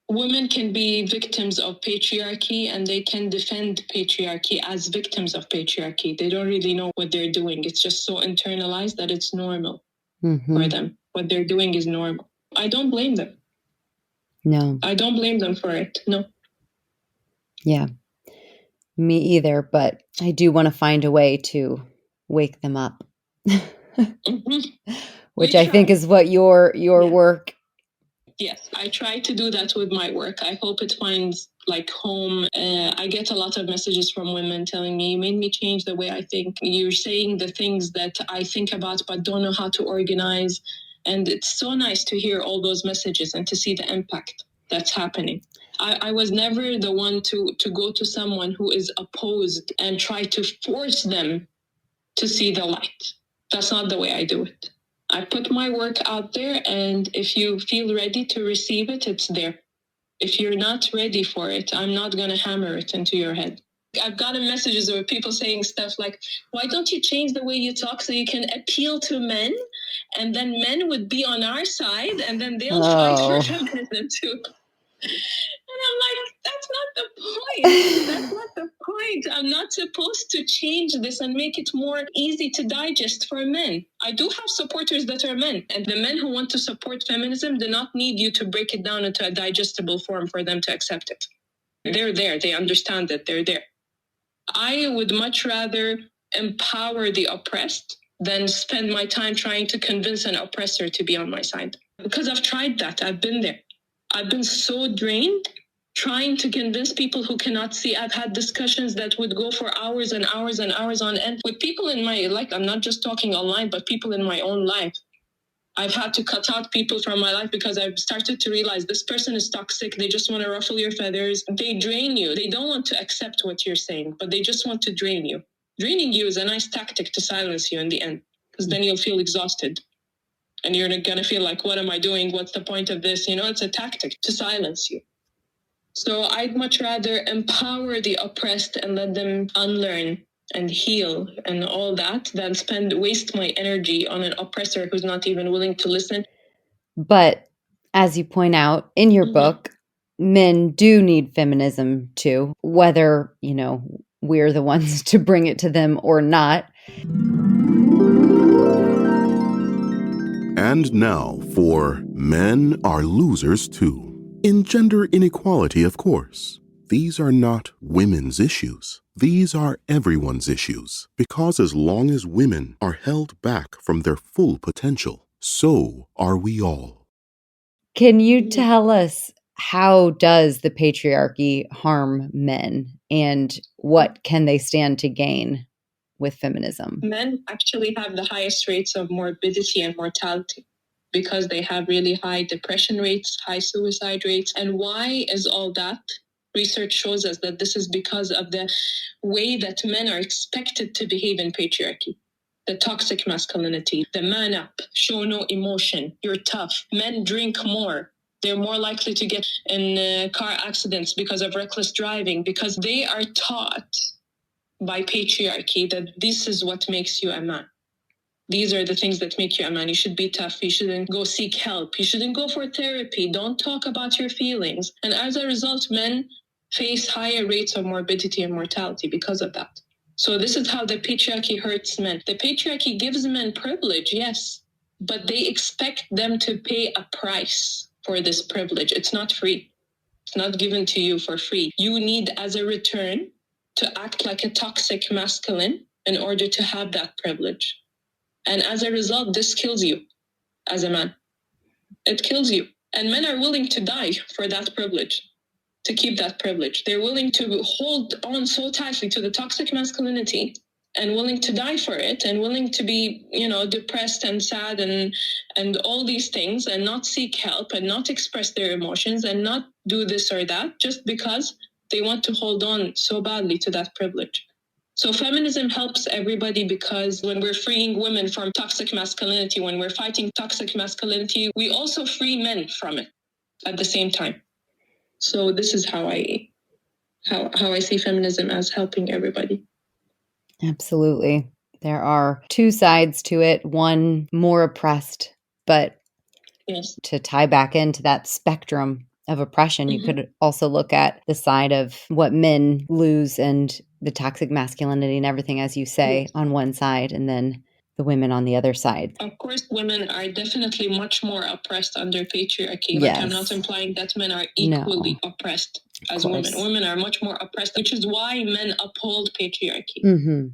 women can be victims of patriarchy, and they can defend patriarchy as victims of patriarchy. They don't really know what they're doing. It's just so internalized that it's normal for them. What they're doing is normal. I don't blame them. No. I don't blame them for it. No. Yeah. Me either, but I do want to find a way to wake them up. Which I think is what your work. Yes, I try to do that with my work. I hope it finds home. I get a lot of messages from women telling me, you made me change the way I think. You're saying the things that I think about but don't know how to organize. And it's so nice to hear all those messages and to see the impact that's happening. I was never the one to go to someone who is opposed and try to force them to see the light. That's not the way I do it. I put my work out there, and if you feel ready to receive it, it's there. If you're not ready for it, I'm not going to hammer it into your head. I've gotten messages of people saying stuff like, why don't you change the way you talk so you can appeal to men? And then men would be on our side, and then they'll fight for feminism too. And I'm like, that's not the point. That's not the point. I'm not supposed to change this and make it more easy to digest for men. I do have supporters that are men, and the men who want to support feminism do not need you to break it down into a digestible form for them to accept it. They're there. They understand that they're there. I would much rather empower the oppressed than spend my time trying to convince an oppressor to be on my side. Because I've tried that. I've been there. I've been so drained trying to convince people who cannot see. I've had discussions that would go for hours and hours and hours on end with people in my, I'm not just talking online, but people in my own life. I've had to cut out people from my life because I've started to realize this person is toxic. They just want to ruffle your feathers. They drain you. They don't want to accept what you're saying, but they just want to drain you. Draining you is a nice tactic to silence you in the end, because then you'll feel exhausted. And you're going to feel like, what am I doing? What's the point of this? It's a tactic to silence you. So I'd much rather empower the oppressed and let them unlearn and heal and all that than waste my energy on an oppressor who's not even willing to listen. But as you point out in your book, men do need feminism too, whether, we're the ones to bring it to them or not. And now for Men Are Losers Too. In gender inequality, of course. These are not women's issues. These are everyone's issues. Because as long as women are held back from their full potential, so are we all. Can you tell us, how does the patriarchy harm men, and what can they stand to gain with feminism? Men actually have the highest rates of morbidity and mortality because they have really high depression rates, high suicide rates. And why is all that? Research shows us that this is because of the way that men are expected to behave in patriarchy. The toxic masculinity, the man up, show no emotion, you're tough. Men drink more. They're more likely to get in car accidents because of reckless driving, because they are taught by patriarchy that this is what makes you a man. These are the things that make you a man. You should be tough. You shouldn't go seek help. You shouldn't go for therapy. Don't talk about your feelings. And as a result, men face higher rates of morbidity and mortality because of that. So this is how the patriarchy hurts men. The patriarchy gives men privilege, yes, but they expect them to pay a price for this privilege. It's not free. It's not given to you for free. You need, as a return, to act like a toxic masculine in order to have that privilege. And as a result, this kills you as a man. It kills you. And men are willing to die for that privilege, to keep that privilege. They're willing to hold on so tightly to the toxic masculinity and willing to die for it and willing to be, depressed and sad and all these things and not seek help and not express their emotions and not do this or that just because they want to hold on so badly to that privilege. So feminism helps everybody because when we're freeing women from toxic masculinity, when we're fighting toxic masculinity, we also free men from it at the same time. So this is how I see feminism as helping everybody. Absolutely. There are two sides to it, one more oppressed, but yes, to tie back into that spectrum of oppression, you could also look at the side of what men lose and the toxic masculinity and everything, as you say, on one side, and then the women on the other side. Of course, women are definitely much more oppressed under patriarchy. Yes. I'm not implying that men are equally oppressed as women. Women are much more oppressed, which is why men uphold patriarchy. Mm-hmm.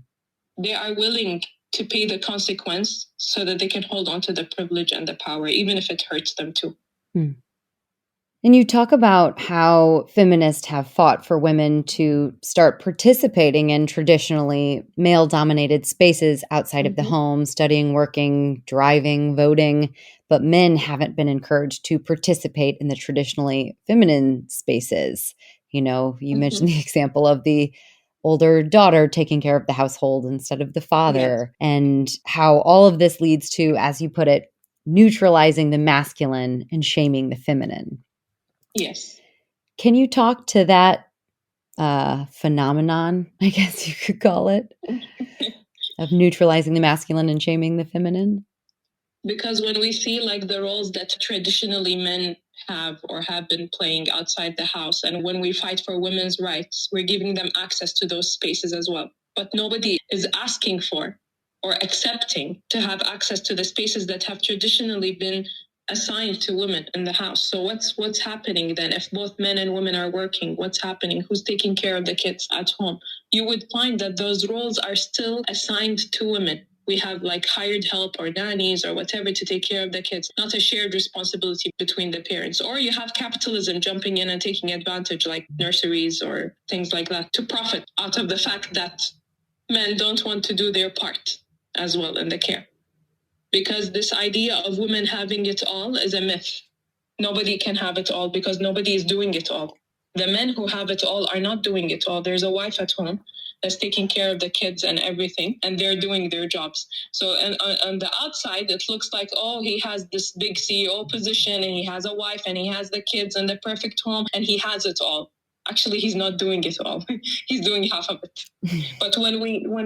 They are willing to pay the consequence so that they can hold on to the privilege and the power, even if it hurts them too. Mm. And you talk about how feminists have fought for women to start participating in traditionally male-dominated spaces outside of the home, studying, working, driving, voting, but men haven't been encouraged to participate in the traditionally feminine spaces. You mentioned the example of the older daughter taking care of the household instead of the father, and how all of this leads to, as you put it, neutralizing the masculine and shaming the feminine. Yes. Can you talk to that phenomenon, I guess you could call it, of neutralizing the masculine and shaming the feminine? Because when we see the roles that traditionally men have or have been playing outside the house, and when we fight for women's rights, we're giving them access to those spaces as well. But nobody is asking for or accepting to have access to the spaces that have traditionally been assigned to women in the house. So what's happening then if both men and women are working? What's happening? Who's taking care of the kids at home? You would find that those roles are still assigned to women. We have hired help or nannies or whatever to take care of the kids, not a shared responsibility between the parents. Or you have capitalism jumping in and taking advantage, like nurseries or things like that, to profit out of the fact that men don't want to do their part as well in the care. Because this idea of women having it all is a myth. Nobody can have it all because nobody is doing it all. The men who have it all are not doing it all. There's a wife at home that's taking care of the kids and everything, and they're doing their jobs. So on the outside, it looks like, he has this big CEO position, and he has a wife, and he has the kids and the perfect home, and he has it all. Actually, he's not doing it all. He's doing half of it. But when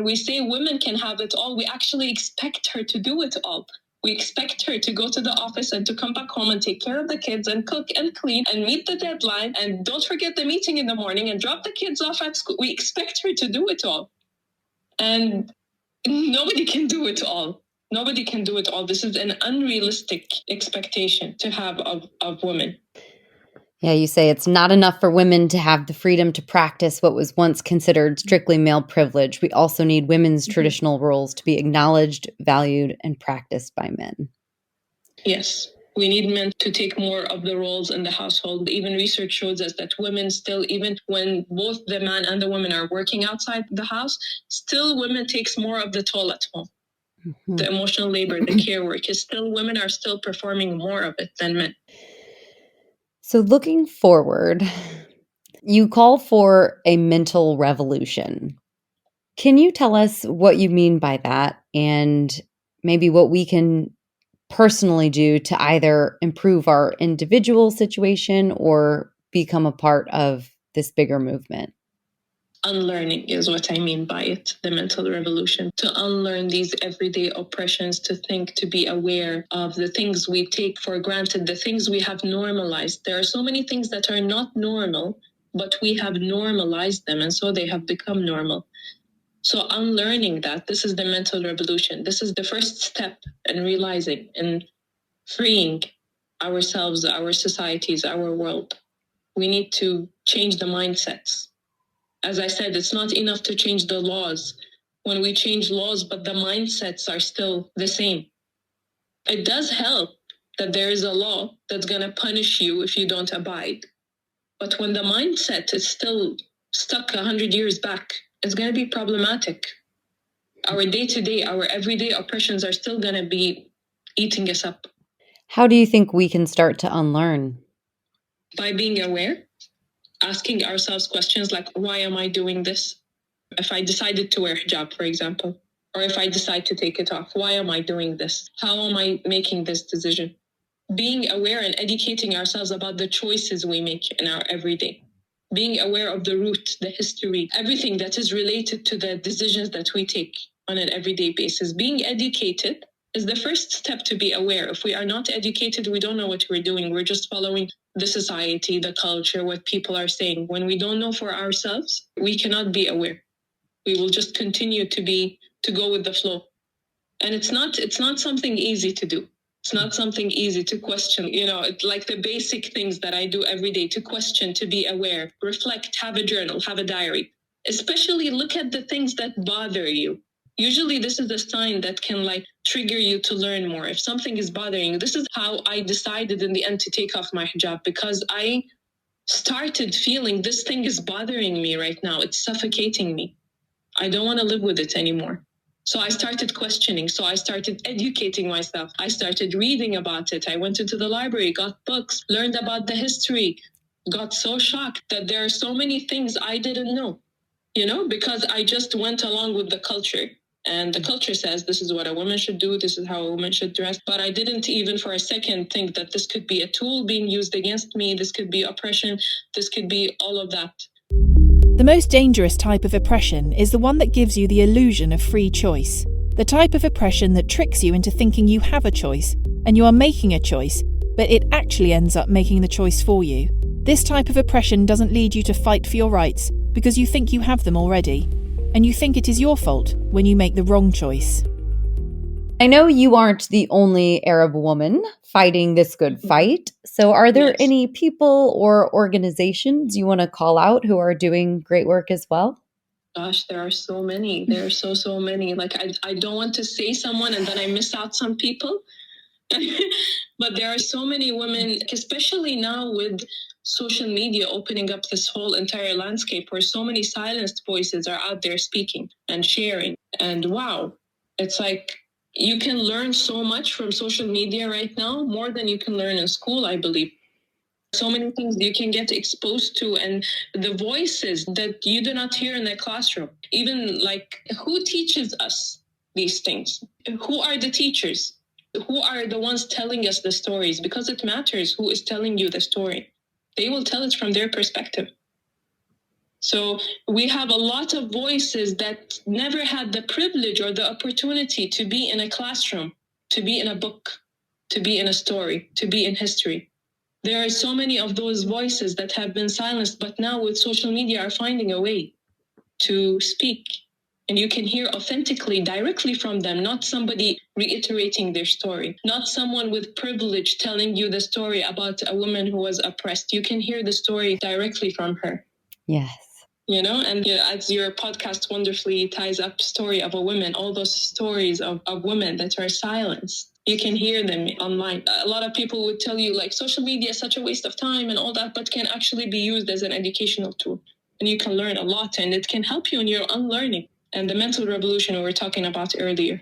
we say women can have it all, we actually expect her to do it all. We expect her to go to the office and to come back home and take care of the kids and cook and clean and meet the deadline and don't forget the meeting in the morning and drop the kids off at school. We expect her to do it all. And nobody can do it all. Nobody can do it all. This is an unrealistic expectation to have of women. Yeah, you say it's not enough for women to have the freedom to practice what was once considered strictly male privilege. We also need women's traditional roles to be acknowledged, valued, and practiced by men. Yes. We need men to take more of the roles in the household. Even research shows us that women still, even when both the man and the woman are working outside the house, still women takes more of the toll at home. Mm-hmm. The emotional labor, the care work is still, women are still performing more of it than men. So looking forward, you call for a mental revolution. Can you tell us what you mean by that and maybe what we can personally do to either improve our individual situation or become a part of this bigger movement? Unlearning is what I mean by it, the mental revolution. To unlearn these everyday oppressions, to think, to be aware of the things we take for granted, the things we have normalized. There are so many things that are not normal, but we have normalized them, and so they have become normal. So unlearning that, this is the mental revolution. This is the first step in realizing and freeing ourselves, our societies, our world. We need to change the mindsets. As I said, it's not enough to change the laws. When we change laws, but the mindsets are still the same. It does help that there is a law that's going to punish you if you don't abide. But when the mindset is still stuck 100 years back, it's going to be problematic. Our day-to-day, our everyday oppressions are still going to be eating us up. How do you think we can start to unlearn? By being aware, asking ourselves questions like, why am I doing this? If I decided to wear hijab, for example, or if I decide to take it off, why am I doing this? How am I making this decision? Being aware and educating ourselves about the choices we make in our everyday. Being aware of the root, the history, everything that is related to the decisions that we take on an everyday basis. Being educated is the first step to be aware. If we are not educated, we don't know what we're doing. We're just following the society, the culture, what people are saying. When we don't know for ourselves, we cannot be aware. We will just continue to go with the flow. And it's not something easy to do. It's not something easy to question, it's like the basic things that I do every day, to question, to be aware, reflect, have a journal, have a diary, especially look at the things that bother you. Usually this is a sign that can trigger you to learn more. If something is bothering you, this is how I decided in the end to take off my hijab, because I started feeling this thing is bothering me right now. It's suffocating me. I don't want to live with it anymore. So I started questioning. So I started educating myself. I started reading about it. I went into the library, got books, learned about the history, got so shocked that there are so many things I didn't know, because I just went along with the culture. And the culture says this is what a woman should do. This is how a woman should dress. But I didn't even for a second think that this could be a tool being used against me. This could be oppression. This could be all of that. The most dangerous type of oppression is the one that gives you the illusion of free choice. The type of oppression that tricks you into thinking you have a choice and you are making a choice, but it actually ends up making the choice for you. This type of oppression doesn't lead you to fight for your rights because you think you have them already, and you think it is your fault when you make the wrong choice. I know you aren't the only Arab woman fighting this good fight. So are there any people or organizations you want to call out who are doing great work as well? Gosh, there are so many. There are so many. I don't want to say someone and then I miss out some people. But there are so many women, especially now with social media opening up this whole entire landscape where so many silenced voices are out there speaking and sharing. And wow, it's you can learn so much from social media right now, more than you can learn in school, I believe. So many things you can get exposed to, and the voices that you do not hear in the classroom. Even who teaches us these things? Who are the teachers? Who are the ones telling us the stories? Because it matters who is telling you the story. They will tell it from their perspective. So we have a lot of voices that never had the privilege or the opportunity to be in a classroom, to be in a book, to be in a story, to be in history. There are so many of those voices that have been silenced, but now with social media are finding a way to speak. And you can hear authentically, directly from them, not somebody reiterating their story, not someone with privilege telling you the story about a woman who was oppressed. You can hear the story directly from her. Yes. And as your podcast wonderfully ties up story of a woman, all those stories of women that are silenced, you can hear them online. A lot of people would tell you like social media is such a waste of time and all that, but can actually be used as an educational tool. And you can learn a lot, and it can help you in your unlearning and the mental revolution we were talking about earlier.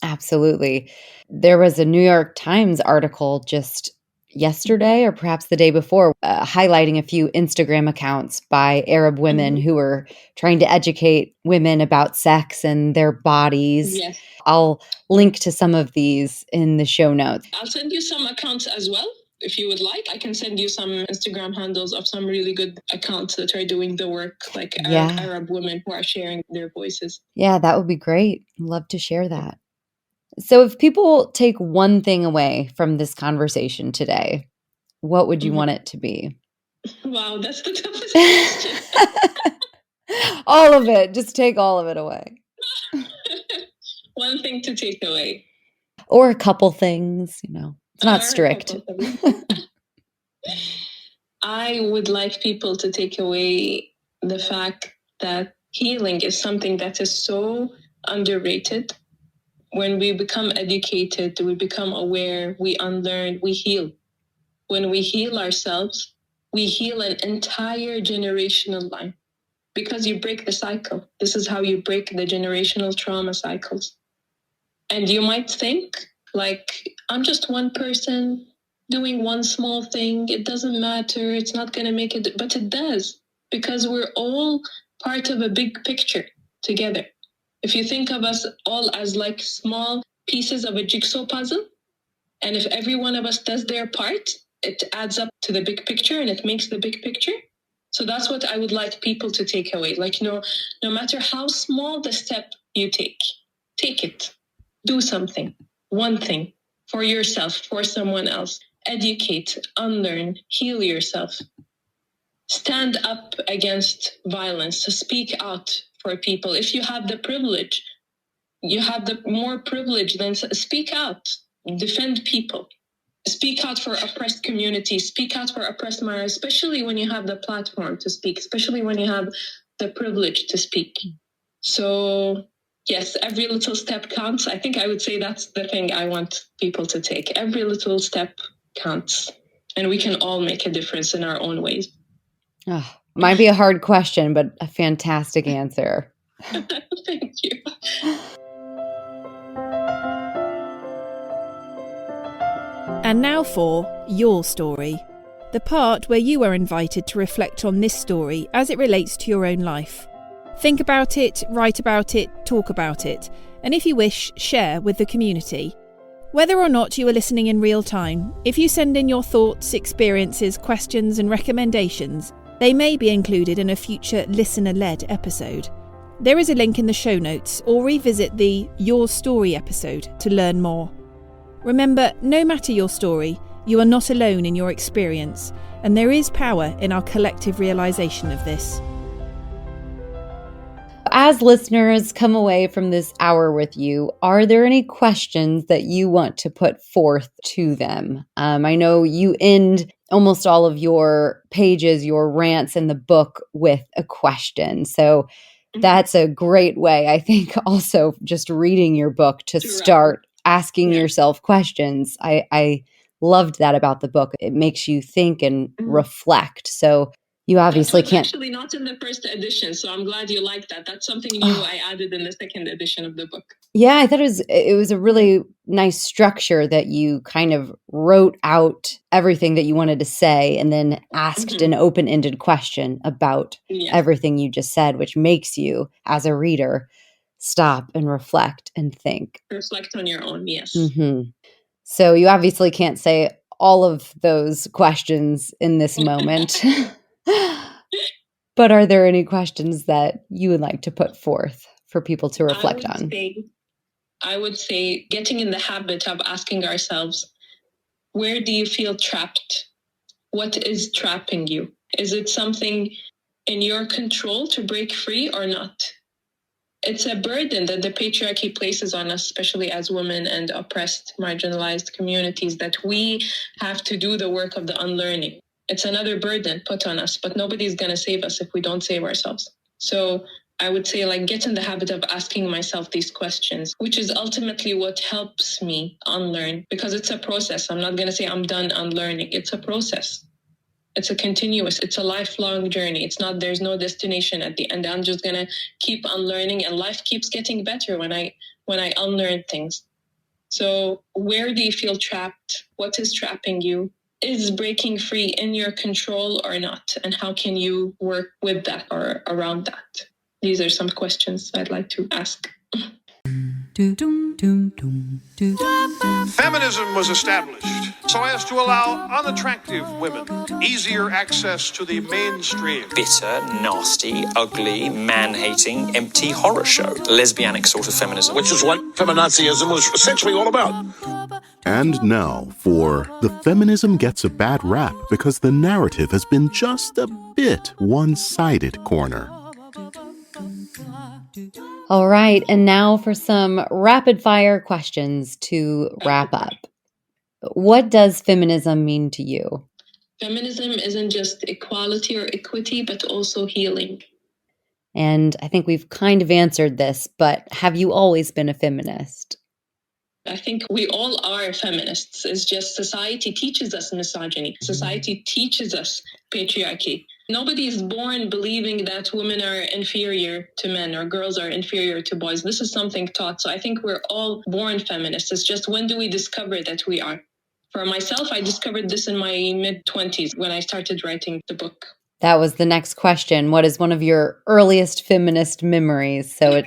Absolutely. There was a New York Times article just yesterday or perhaps the day before highlighting a few Instagram accounts by Arab women who were trying to educate women about sex and their bodies. Yes. I'll link to some of these in the show notes. I'll send you some accounts as well. If you would like, I can send you some Instagram handles of some really good accounts that are doing the work, like Arab women who are sharing their voices. Yeah, that would be great. Love to share that. So if people take one thing away from this conversation today, what would you want it to be? Wow, that's the toughest question. All of it. Just take all of it away. One thing to take away. Or a couple things, It's not strict. I would like people to take away the fact that healing is something that is so underrated. When we become educated, we become aware, we unlearn, we heal. When we heal ourselves, we heal an entire generational line because you break the cycle. This is how you break the generational trauma cycles. And you might think, like, I'm just one person doing one small thing. It doesn't matter. It's not going to make it. But it does, because we're all part of a big picture together. If you think of us all as like small pieces of a jigsaw puzzle, and if every one of us does their part, it adds up to the big picture and it makes the big picture. So that's what I would like people to take away. Like, no matter how small the step you take it. Do something, one thing, for yourself, for someone else. Educate, unlearn, heal yourself. Stand up against violence, speak out for people. If you have the privilege, you have the more privilege, then speak out, defend people. Speak out for oppressed communities, speak out for oppressed minorities, especially when you have the platform to speak, especially when you have the privilege to speak. So yes, every little step counts. I think I would say that's the thing I want people to take. Every little step counts, and we can all make a difference in our own ways. Oh, might be a hard question, but a fantastic answer. Thank you. And now for Your Story, the part where you are invited to reflect on this story as it relates to your own life. Think about it, write about it, talk about it, and if you wish, share with the community. Whether or not you are listening in real time, if you send in your thoughts, experiences, questions and recommendations, they may be included in a future listener-led episode. There is a link in the show notes, or revisit the Your Story episode to learn more. Remember, no matter your story, you are not alone in your experience, and there is power in our collective realisation of this. As listeners come away from this hour with you, are there any questions that you want to put forth to them? I know you end almost all of your pages, your rants in the book with a question. So that's a great way, I think, also just reading your book to start asking yourself questions. I loved that about the book. It makes you think and reflect. So you obviously can't. Actually, not in the first edition, so I'm glad you like that. That's something new I added in the second edition of the book. Yeah, I thought it was a really nice structure that you kind of wrote out everything that you wanted to say and then asked an open-ended question about everything you just said, which makes you, as a reader, stop and reflect and think. Reflect on your own, yes. Mm-hmm. So you obviously can't say all of those questions in this moment. But are there any questions that you would like to put forth for people to reflect on? I would say getting in the habit of asking ourselves, where do you feel trapped? What is trapping you? Is it something in your control to break free or not? It's a burden that the patriarchy places on us, especially as women and oppressed, marginalized communities, that we have to do the work of the unlearning. It's another burden put on us, but nobody's going to save us if we don't save ourselves. So I would say, like, get in the habit of asking myself these questions, which is ultimately what helps me unlearn, because it's a process. I'm not going to say I'm done unlearning. It's a process. It's a continuous, it's a lifelong journey. It's not, there's no destination at the end. I'm just going to keep unlearning, and life keeps getting better when I unlearn things. So where do you feel trapped? What is trapping you? Is breaking free in your control or not? And how can you work with that or around that? These are some questions I'd like to ask. Feminism was established so as to allow unattractive women easier access to the mainstream. Bitter, nasty, ugly, man-hating, empty horror show. Lesbianic sort of feminism. Which is what feminazism was essentially all about. And now for The Feminism Gets a Bad Rap Because the Narrative Has Been Just a Bit One-Sided corner. All right, and now for some rapid-fire questions to wrap up. What does feminism mean to you? Feminism isn't just equality or equity, but also healing. And I think we've kind of answered this, but have you always been a feminist? I think we all are feminists. It's just society teaches us misogyny. Society teaches us patriarchy. Nobody is born believing that women are inferior to men or girls are inferior to boys. This is something taught. So I think we're all born feminists. It's just, when do we discover that we are? For myself, I discovered this in my mid-20s when I started writing the book. That was the next question. What is one of your earliest feminist memories? So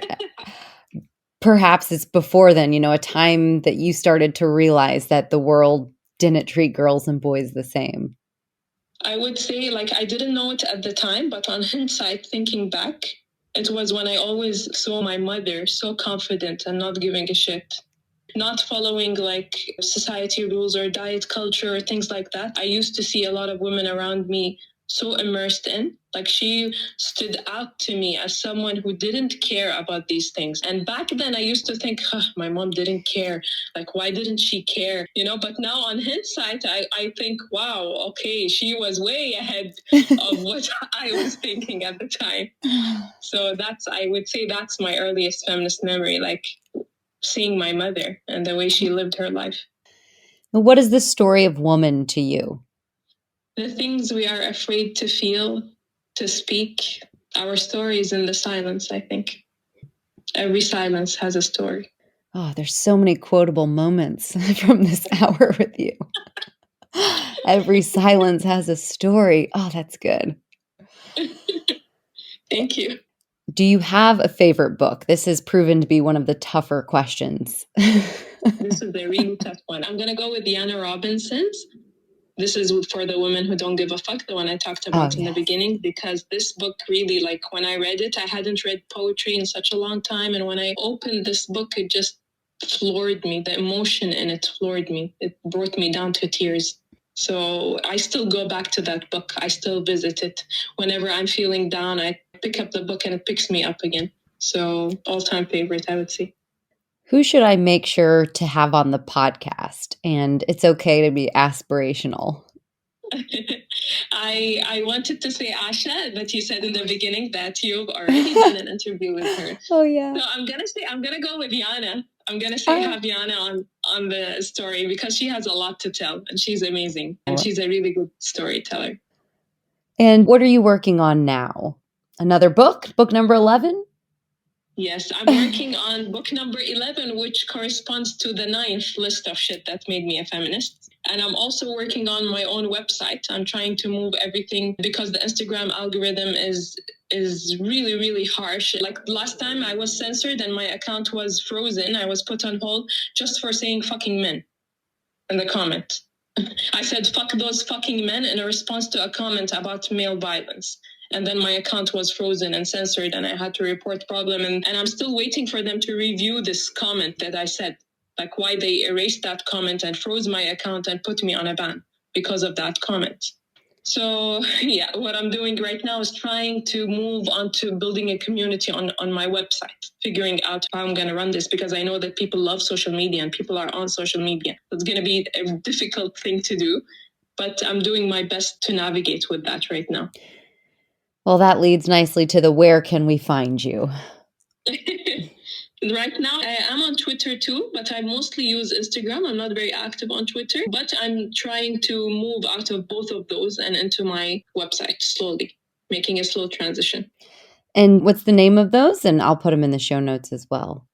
perhaps it's before then, a time that you started to realize that the world didn't treat girls and boys the same. I would say, I didn't know it at the time, but on hindsight, thinking back, it was when I always saw my mother so confident and not giving a shit, not following society rules or diet culture or things like that. I used to see a lot of women around me so immersed in, she stood out to me as someone who didn't care about these things. And back then I used to think, my mom didn't care. Why didn't she care? But now on hindsight, I think, wow, okay, she was way ahead of what I was thinking at the time. So I would say that's my earliest feminist memory, seeing my mother and the way she lived her life. What is the story of woman to you? The things we are afraid to feel, to speak, our stories in the silence, I think. Every silence has a story. Oh, there's so many quotable moments from this hour with you. Every silence has a story. Oh, that's good. Thank you. Do you have a favorite book? This has proven to be one of the tougher questions. This is a really tough one. I'm going to go with Yana Robinson's. This is for the women who don't give a fuck, the one I talked about in the beginning, because this book really, when I read it, I hadn't read poetry in such a long time. And when I opened this book, it just floored me. The emotion in it floored me. It brought me down to tears. So I still go back to that book. I still visit it. Whenever I'm feeling down, I pick up the book and it picks me up again. So all-time favorite, I would say. Who should I make sure to have on the podcast? And it's okay to be aspirational. I wanted to say Asha, but you said in the beginning that you've already done an interview with her. Oh, yeah. So I'm gonna go with Yana. I'm gonna say have Yana on the story because she has a lot to tell and she's amazing. And she's a really good storyteller. And what are you working on now? Another book? Book number 11? Yes, I'm working on book number 11, which corresponds to the 9th list of shit that made me a feminist. And I'm also working on my own website. I'm trying to move everything because the Instagram algorithm is really, really harsh. Last time I was censored and my account was frozen. I was put on hold just for saying fucking men in the comment. I said, fuck those fucking men in a response to a comment about male violence. And then my account was frozen and censored, and I had to report problem. And I'm still waiting for them to review this comment that I said, like why they erased that comment and froze my account and put me on a ban because of that comment. So yeah, what I'm doing right now is trying to move on to building a community on my website, figuring out how I'm going to run this, because I know that people love social media and people are on social media. It's going to be a difficult thing to do, but I'm doing my best to navigate with that right now. Well, that leads nicely to the where can we find you? Right now, I'm on Twitter too, but I mostly use Instagram. I'm not very active on Twitter, but I'm trying to move out of both of those and into my website slowly, making a slow transition. And what's the name of those? And I'll put them in the show notes as well.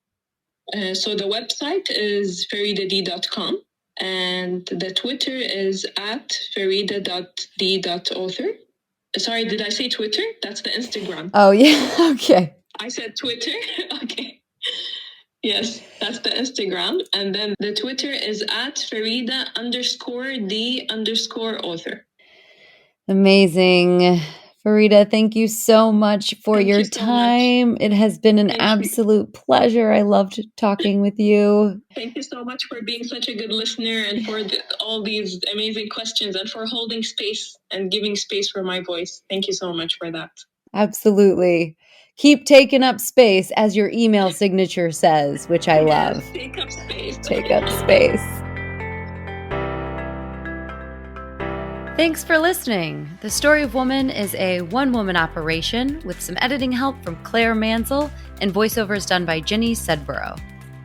So the website is faridad.com, and the Twitter is at farida.d.author. Sorry, did I say Twitter? That's the Instagram. Oh, yeah. Okay. I said Twitter. Okay. Yes, that's the Instagram. And then the Twitter is at Farida_D_author. Amazing. Farida, thank you so much for your time. It has been an absolute pleasure. I loved talking with you. Thank you so much for being such a good listener and for all these amazing questions and for holding space and giving space for my voice. Thank you so much for that. Absolutely. Keep taking up space, as your email signature says, which I love. Take up space. Take up space. Thanks for listening. The Story of Woman is a one-woman operation with some editing help from Claire Mansell and voiceovers done by Jenny Sedborough.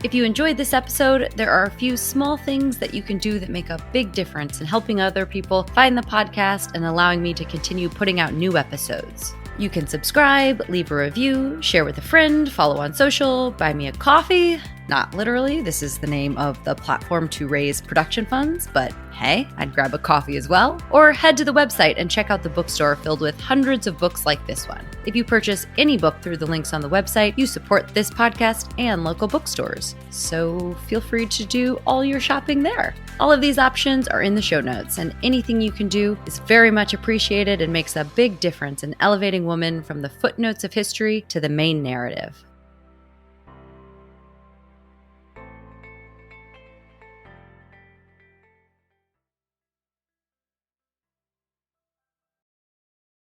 If you enjoyed this episode, there are a few small things that you can do that make a big difference in helping other people find the podcast and allowing me to continue putting out new episodes. You can subscribe, leave a review, share with a friend, follow on social, buy me a coffee. Not literally, this is the name of the platform to raise production funds, but hey, I'd grab a coffee as well. Or head to the website and check out the bookstore filled with hundreds of books like this one. If you purchase any book through the links on the website, you support this podcast and local bookstores. So feel free to do all your shopping there. All of these options are in the show notes, and anything you can do is very much appreciated and makes a big difference in elevating women from the footnotes of history to the main narrative.